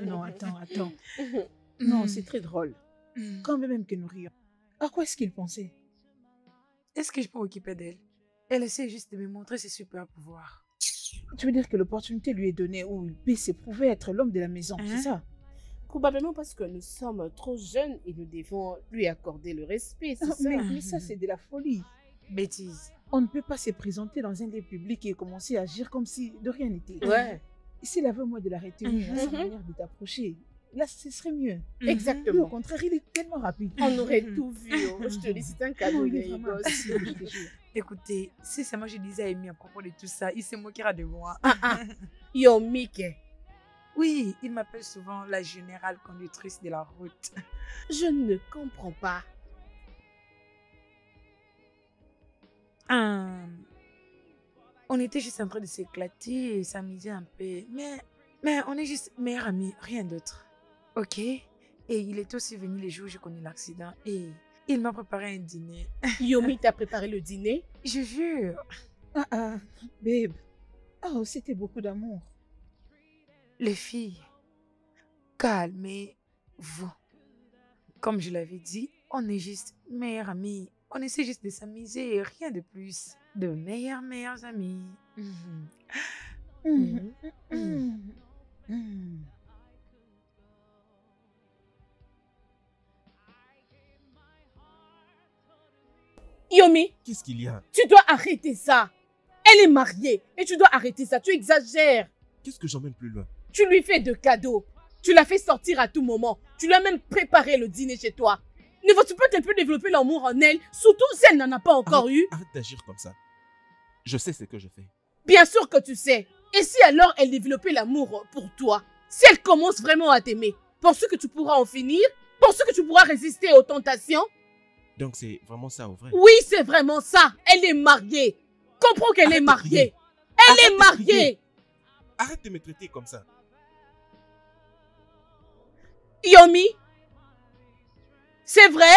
Non, attends. Non, c'est très drôle. Quand même que nous rions. À quoi est-ce qu'il pensait? Est-ce que je peux m'occuper d'elle? Elle essaie juste de me montrer ses super pouvoirs. Tu veux dire que l'opportunité lui est donnée où il peut s'éprouver être l'homme de la maison, c'est ça? Probablement parce que nous sommes trop jeunes et nous devons lui accorder le respect, c'est ça? Mais ça, c'est de la folie. Bêtise. On ne peut pas se présenter dans un lieu public et commencer à agir comme si de rien n'était. Ouais. S'il avait moi de la retenue à sa manière de t'approcher, là, ce serait mieux. Lui, au Exactement. contraire, il est tellement rapide. On aurait tout vu. Oh. Je te dis, c'est un cadeau, Il est les vraiment gosses. impossible, je te jure. Écoutez, si c'est moi je disais à Amy à propos de tout ça, il se moquera de moi. Yo, Mickey, Oui, il m'appelle souvent la générale conductrice de la route. je ne comprends pas. On était juste en train de s'éclater et s'amuser un peu. Mais on est juste meilleurs amis, rien d'autre. Ok? Et il est aussi venu les jours où j'ai connu l'accident et il m'a préparé un dîner. Yomi t'a préparé le dîner? Je jure. Babe. Oh, c'était beaucoup d'amour. Les filles, calmez-vous. Comme je l'avais dit, on est juste meilleurs amis. On essaie juste de s'amuser et rien de plus. De meilleurs amis. Yomi, Qu'est-ce qu'il y a? tu dois arrêter ça. Elle est mariée et tu dois arrêter ça. Tu exagères. Qu'est-ce que j'emmène plus loin? Tu lui fais de cadeaux. Tu l'as fait sortir à tout moment. Tu lui as même préparé le dîner chez toi. Ne veux-tu pas qu'elle peut développer l'amour en elle, surtout si elle n'en a pas encore eu? Arrête d'agir comme ça. Je sais ce que je fais. Bien sûr que tu sais. Et si alors elle développait l'amour pour toi? Si elle commence vraiment à t'aimer, penses-tu que tu pourras en finir? Penses-tu que tu pourras résister aux tentations? Donc c'est vraiment ça au vrai? Oui, c'est vraiment ça. Elle est mariée. Comprends qu'elle est mariée. Elle est mariée. Arrête de me traiter comme ça. Yomi, c'est vrai?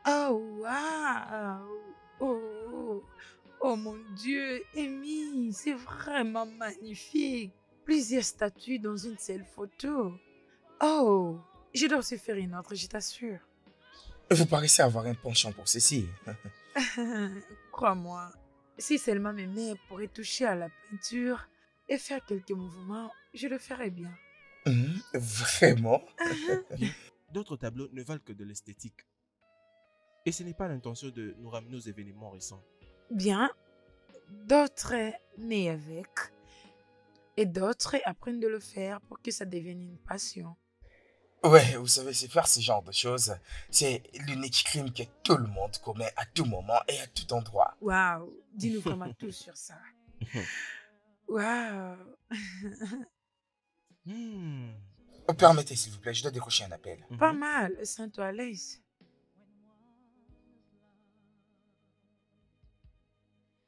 Oh, waouh! Oh mon Dieu, Amy, c'est vraiment magnifique. Plusieurs statues dans une seule photo. Oh, je dois aussi faire une autre, je t'assure. Vous paraissez avoir un penchant pour ceci. Crois-moi, si seulement mes mains pourraient toucher à la peinture et faire quelques mouvements, je le ferais bien. Vraiment? D'autres tableaux ne valent que de l'esthétique. Et ce n'est pas l'intention de nous ramener aux événements récents. Bien, d'autres naissent avec et d'autres apprennent de le faire pour que ça devienne une passion. Ouais, vous savez, c'est faire ce genre de choses. C'est l'unique crime que tout le monde commet à tout moment et à tout endroit. Waouh, dis-nous vraiment tout sur ça. Waouh. Permettez, s'il vous plaît, je dois décrocher un appel. Pas mal, sens-toi à l'aise.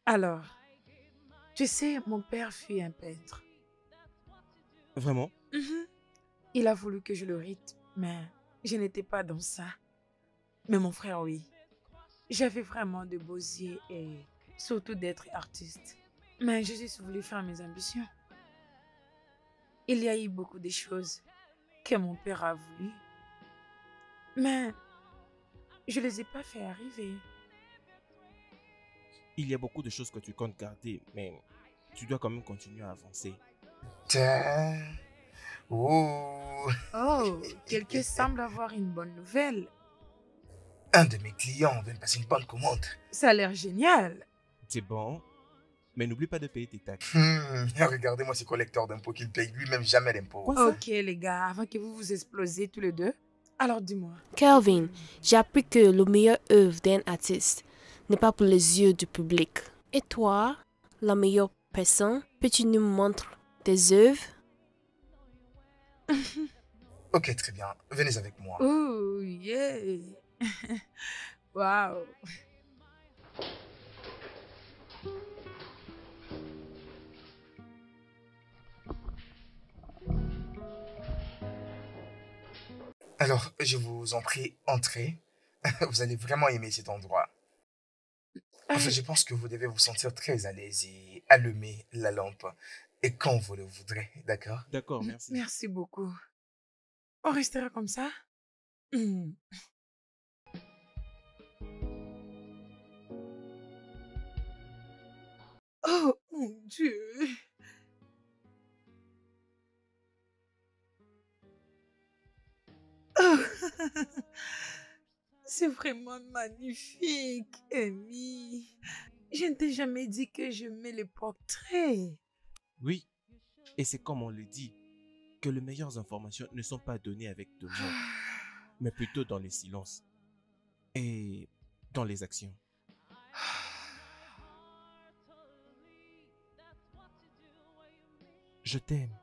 Alors, tu sais, mon père fut un peintre. Vraiment? Il a voulu que je le rite, mais je n'étais pas dans ça. Mais mon frère, oui. J'avais vraiment de beaux yeux et surtout d'être artiste. Mais j'ai juste voulu faire mes ambitions. Il y a eu beaucoup de choses que mon père a voulu. Mais je ne les ai pas fait arriver. Il y a beaucoup de choses que tu comptes garder, mais tu dois quand même continuer à avancer. Oh, Quelqu'un semble avoir une bonne nouvelle. un de mes clients vient de passer une bonne commande. Ça a l'air génial. C'est bon, mais n'oublie pas de payer tes taxes. Regardez-moi ce collecteur d'impôts qu'il paye lui-même jamais d'impôts. Ok les gars, avant que vous vous explosiez tous les deux, alors dis-moi. Kelvin, j'ai appris que le meilleur œuvre d'un artiste n'est pas pour les yeux du public. Et toi, la meilleure personne, peux-tu nous montrer tes œuvres? Ok, très bien. Venez avec moi. Oh, yeah. Waouh. Alors, je vous en prie, entrez. Vous allez vraiment aimer cet endroit. Enfin, je pense que vous devez vous sentir très à l'aise et allumer la lampe. Et quand vous le voudrez, d'accord? D'accord, merci. Merci beaucoup. On restera comme ça? Oh mon Dieu. Oh. C'est vraiment magnifique, Amy. Je ne t'ai jamais dit que j'aimais les portraits. Oui, et c'est comme on le dit, que les meilleures informations ne sont pas données avec de mots, mais plutôt dans les silences et dans les actions. Je t'aime.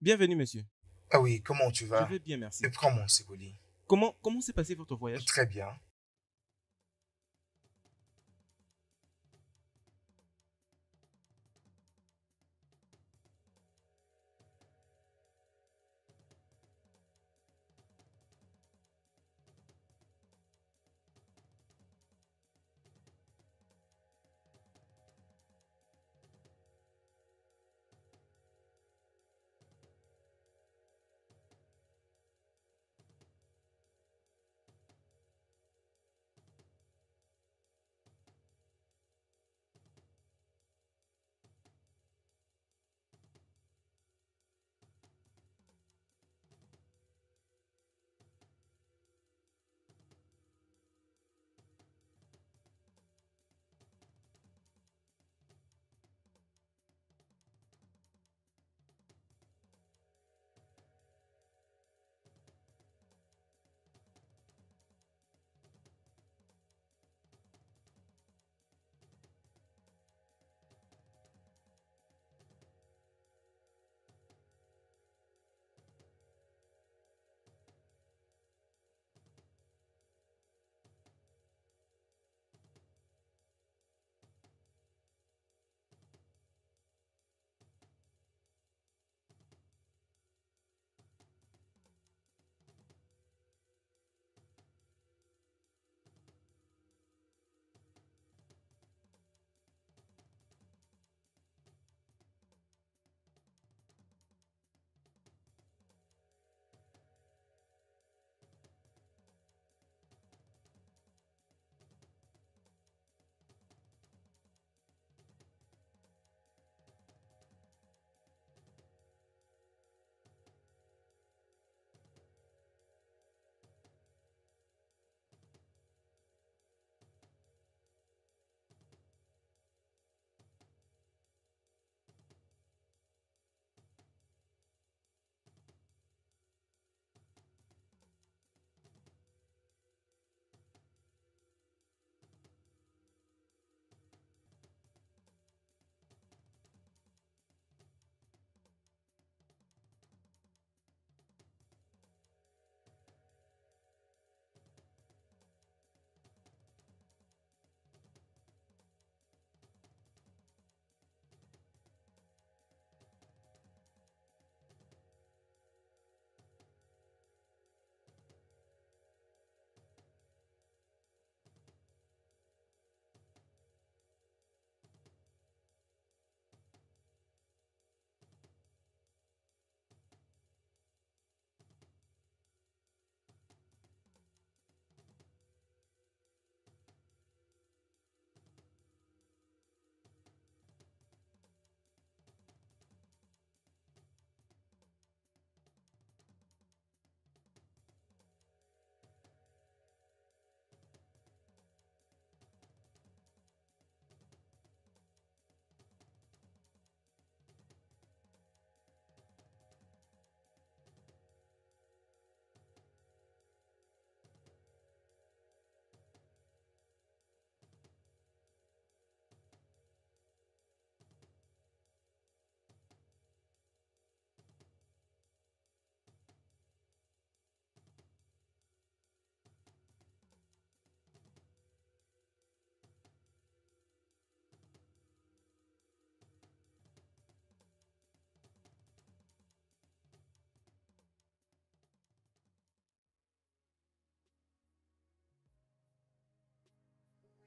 Bienvenue, monsieur. Ah oui, comment tu vas? Je vais bien, merci. Prends mon ciboli. Comment s'est passé votre voyage? Très bien.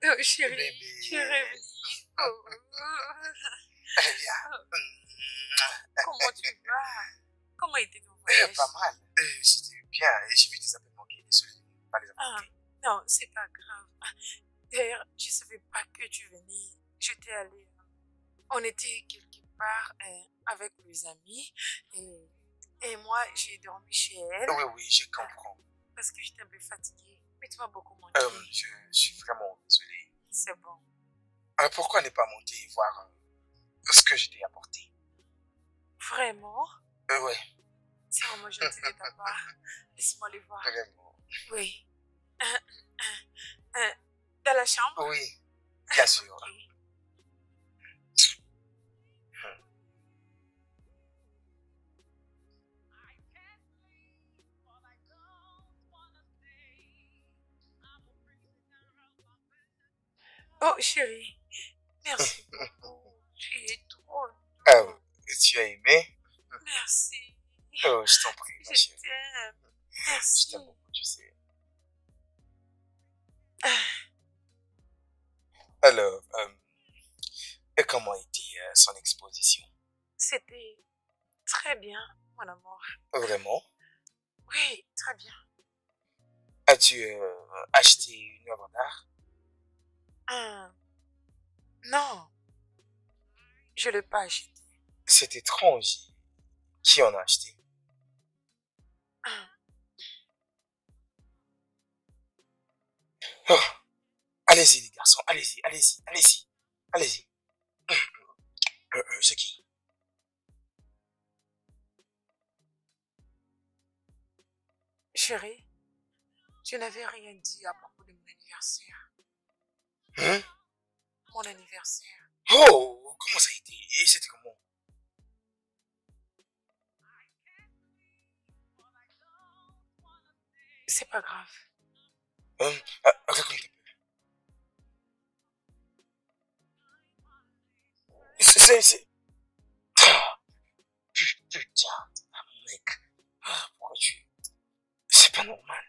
Oh, chérie, Bébé. tu es réveillée. Oh. Allez, viens. Comment tu vas? Comment était ton voyage? Pas mal. C'était bien. Et j'ai vu tes appels manqués. Désolé de ne pas les avoir Ah, manqués. non, c'est pas grave. D'ailleurs, je savais pas que tu venais. J'étais allée. On était quelque part avec mes amis et moi, j'ai dormi chez elle. Oui, oui, je comprends. Parce que j'étais un peu fatiguée. Mais tu m'as beaucoup manqué. Je suis vraiment désolé. C'est bon. Pourquoi ne pas monter et voir ce que je t'ai apporté? Vraiment? Ouais, C'est vraiment gentil de ta part. Laisse-moi les voir. vraiment. Oui. Dans la chambre? Oui, bien sûr. Ok. Oh, chérie, merci beaucoup. Tu es trop. Tu as aimé? Merci. Oh, je t'en prie, ma Je chérie. t'aime. Je Merci. t'aime beaucoup, tu sais. Alors, et comment était son exposition? C'était très bien, mon amour. Vraiment? Oui, très bien. As-tu acheté une œuvre d'art? Non, je ne l'ai pas acheté. C'est étrange. Qui en a acheté? Oh, allez-y, les garçons, allez-y, allez-y, allez-y, allez-y. C'est qui? Chérie, tu n'avais rien dit à propos de mon anniversaire. Hein? Mon anniversaire. Oh, comment ça a été? Et c'était comment? C'est pas grave. Raconte un peu. C'est... Ah, putain, mec. Pourquoi tu... C'est pas normal.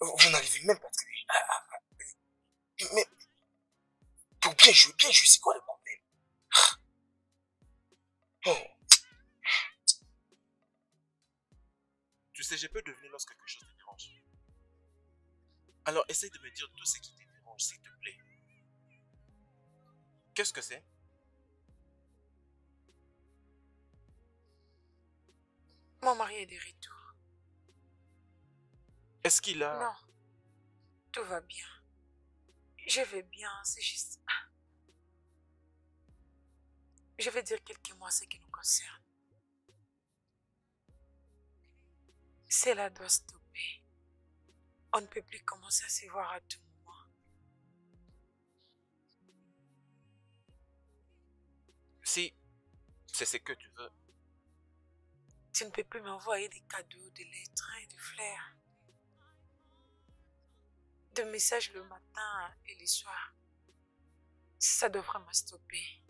Vous n'arrivez même pas à trouver. Mais pour bien jouer, c'est quoi le problème? Oh. Tu sais, je peux deviner lorsque quelque chose te dérange. Alors, essaye de me dire tout ce qui te dérange, s'il te plaît. Qu'est-ce que c'est? Mon mari est de retour. Est-ce qu'il a... Non, tout va bien. Je vais bien, c'est juste... Je vais dire quelques mots à ce qui nous concerne. Cela doit stopper. On ne peut plus commencer à se voir à tout moment. Si c'est ce que tu veux. Tu ne peux plus m'envoyer des cadeaux, des lettres et des fleurs. Des messages le matin et le soir. Ça doit vraiment stopper.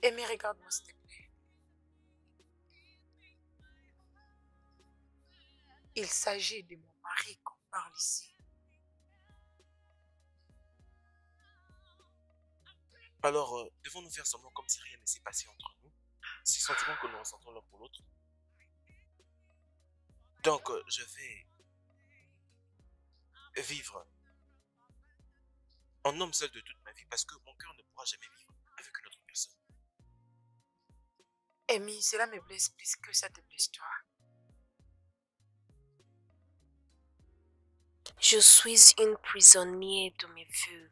Amy, regarde-moi s'il te plaît. Il s'agit de mon mari qu'on parle ici. Alors, devons-nous faire semblant comme si rien ne s'est passé entre nous? Ces sentiments que nous ressentons l'un pour l'autre. Donc, je vais vivre en homme seul de toute ma vie parce que mon cœur ne pourra jamais vivre avec une autre personne. Amy, cela me blesse plus que ça te blesse toi. Je suis une prisonnière de mes vœux.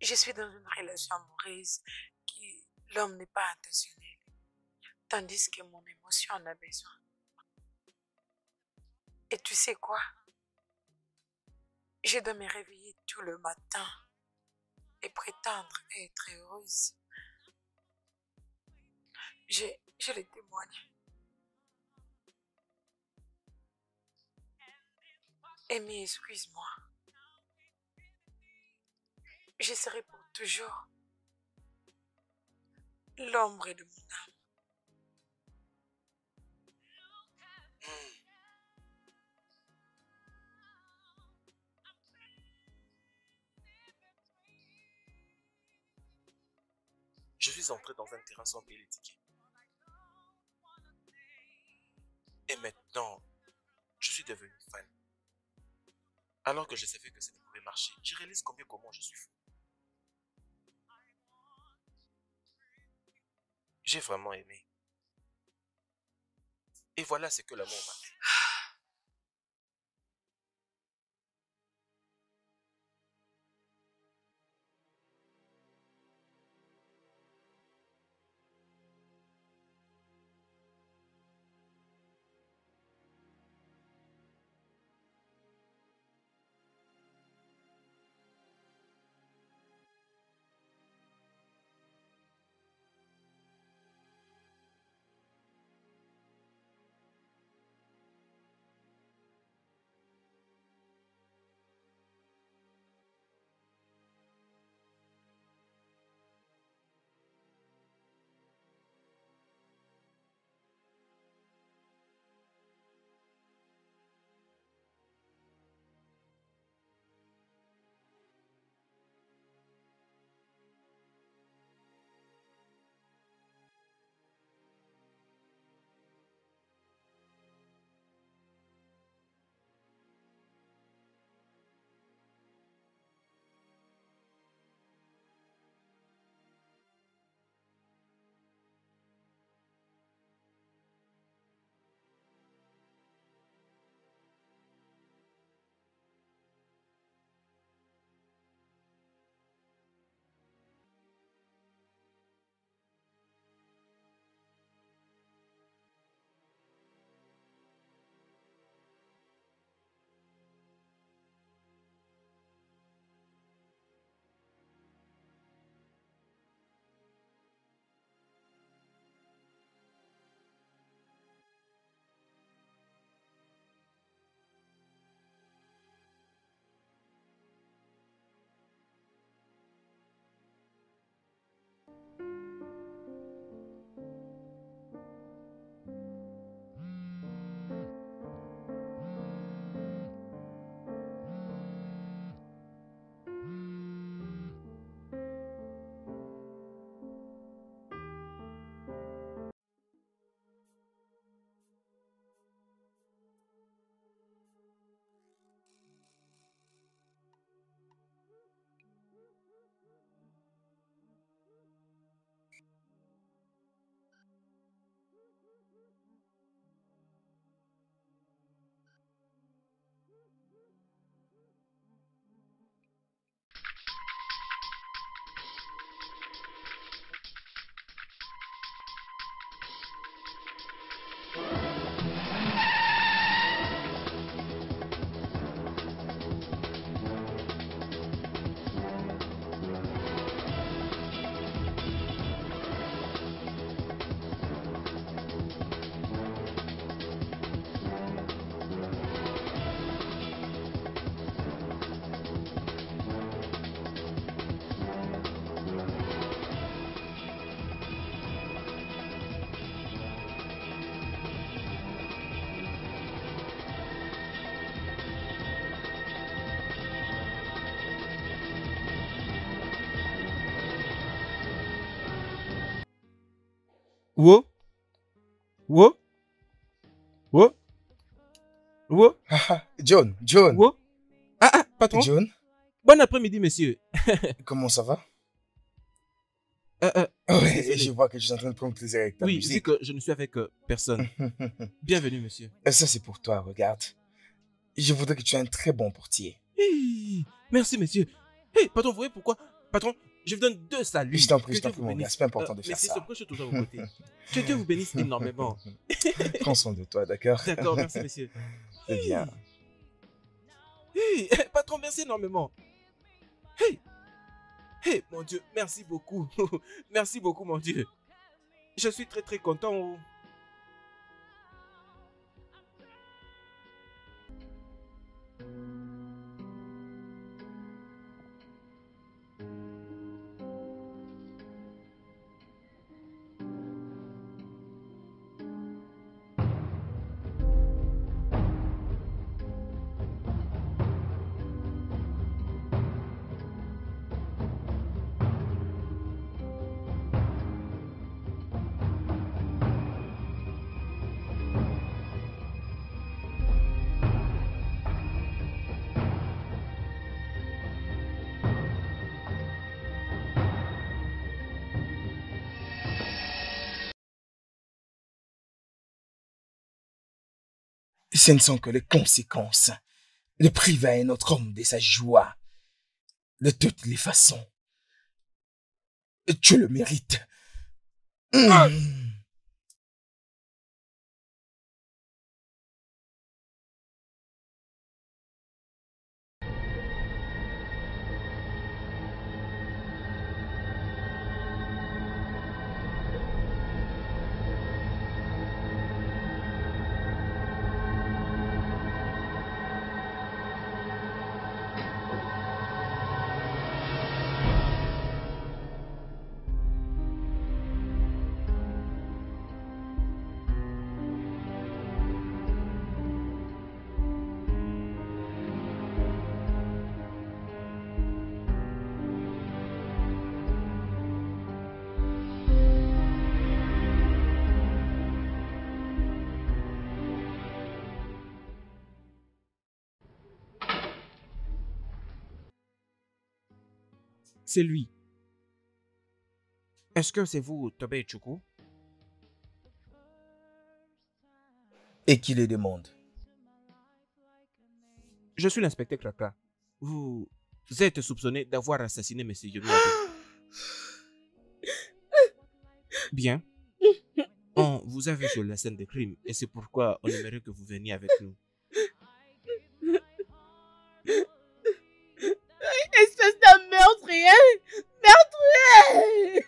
Je suis dans une relation amoureuse qui l'homme n'est pas intentionnel, tandis que mon émotion en a besoin. Et tu sais quoi? Je dois me réveiller tout le matin et prétendre être heureuse. Je le témoigne. Amy, excuse-moi. je serai pour toujours l'ombre de mon âme. Je suis entré dans un terrain sans payer les tickets. Et maintenant, je suis devenu fan. Alors que je savais que ça ne pouvait marcher, je réalise comment je suis fou. J'ai vraiment aimé. Et voilà ce que l'amour m'a fait. Wo? Wo? Wo? Wo? John, John. Wo? Ah, patron. John. Bon après-midi, monsieur. Comment ça va? Ouais, je vois que tu es en train de prendre plaisir avec ta oui, musique. dis que je ne suis avec personne. Bienvenue, monsieur. Ça, c'est pour toi, regarde. Je voudrais que tu aies un très bon portier. Hey, merci, monsieur. Hey, patron, vous voyez pourquoi? Patron, je vous donne 2 saluts. Je t'en prie, Que Dieu vous mon gars. bénisse. C'est pas important de Mais faire c'est ça. ce que je suis toujours à vos côtés. Que Dieu vous bénisse énormément. Prends soin de toi, d'accord? D'accord, merci, monsieur. C'est bien. Hey, patron, merci énormément. Hey, hey, mon Dieu, merci beaucoup. Merci beaucoup, mon Dieu. Je suis très, très content. Ce ne sont que les conséquences de priver un autre homme de sa joie. De toutes les façons, tu le mérites. C'est lui. Est-ce que c'est vous, Tobé Choukou? Et qui les demande? Je suis l'inspecteur Kraka. Vous êtes soupçonné d'avoir assassiné M. Yomi. Bien. On vous a vu sur la scène de crime et c'est pourquoi on aimerait que vous veniez avec nous. Espèce de meurtrier! Meurtrier!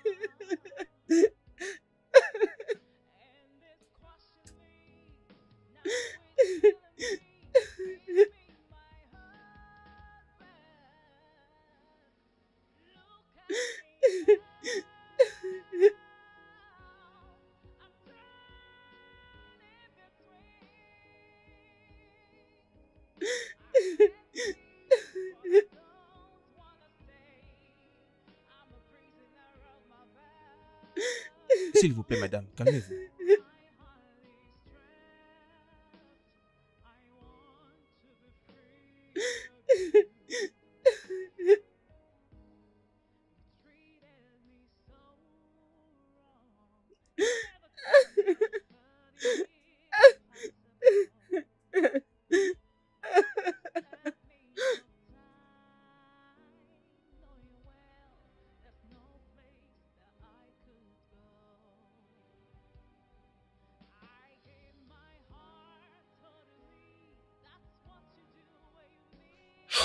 S'il vous plaît, madame, calmez-vous.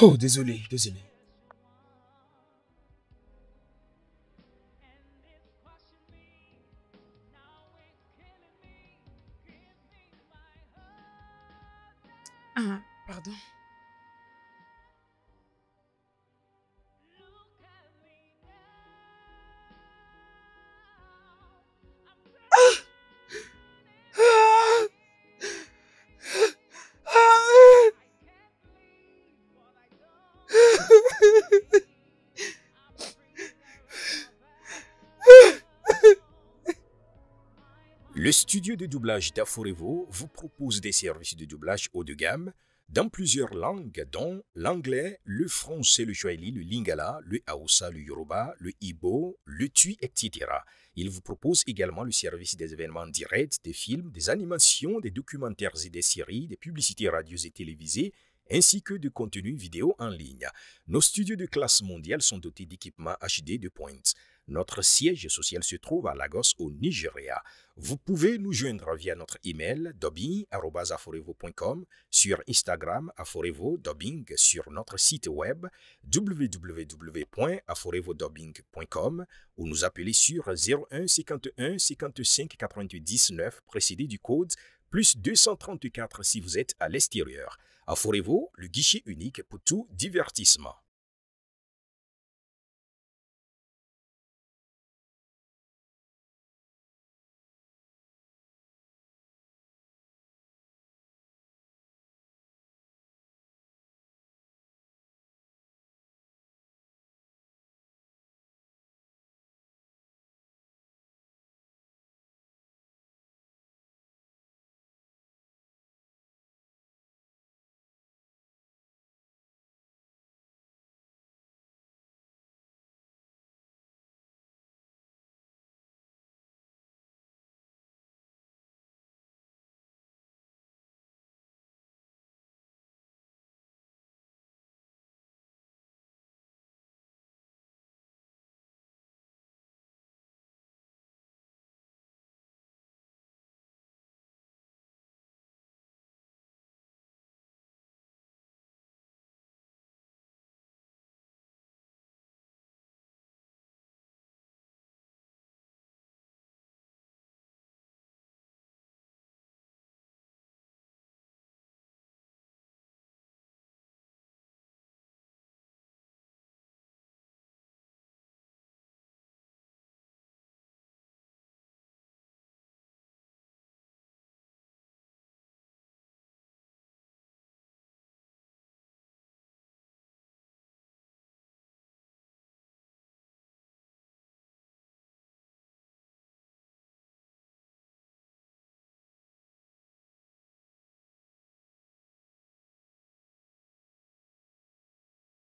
Oh, désolé, désolé. Ah, pardon. Le studio de doublage d'Aforevo vous propose des services de doublage haut de gamme dans plusieurs langues, dont l'anglais, le français, le swahili, le lingala, le hausa, le yoruba, le ibo, le tui, etc. Il vous propose également le service des événements directs, des films, des animations, des documentaires et des séries, des publicités radio et télévisées, ainsi que de contenus vidéo en ligne. Nos studios de classe mondiale sont dotés d'équipements HD de pointe. Notre siège social se trouve à Lagos, au Nigeria. Vous pouvez nous joindre via notre email dubbing@aforevo.com, sur Instagram Aforevo Dubbing, sur notre site web www.aforevodubbing.com ou nous appeler sur 01 51 55 88 19 précédé du code plus 234 si vous êtes à l'extérieur. Aforevo, le guichet unique pour tout divertissement.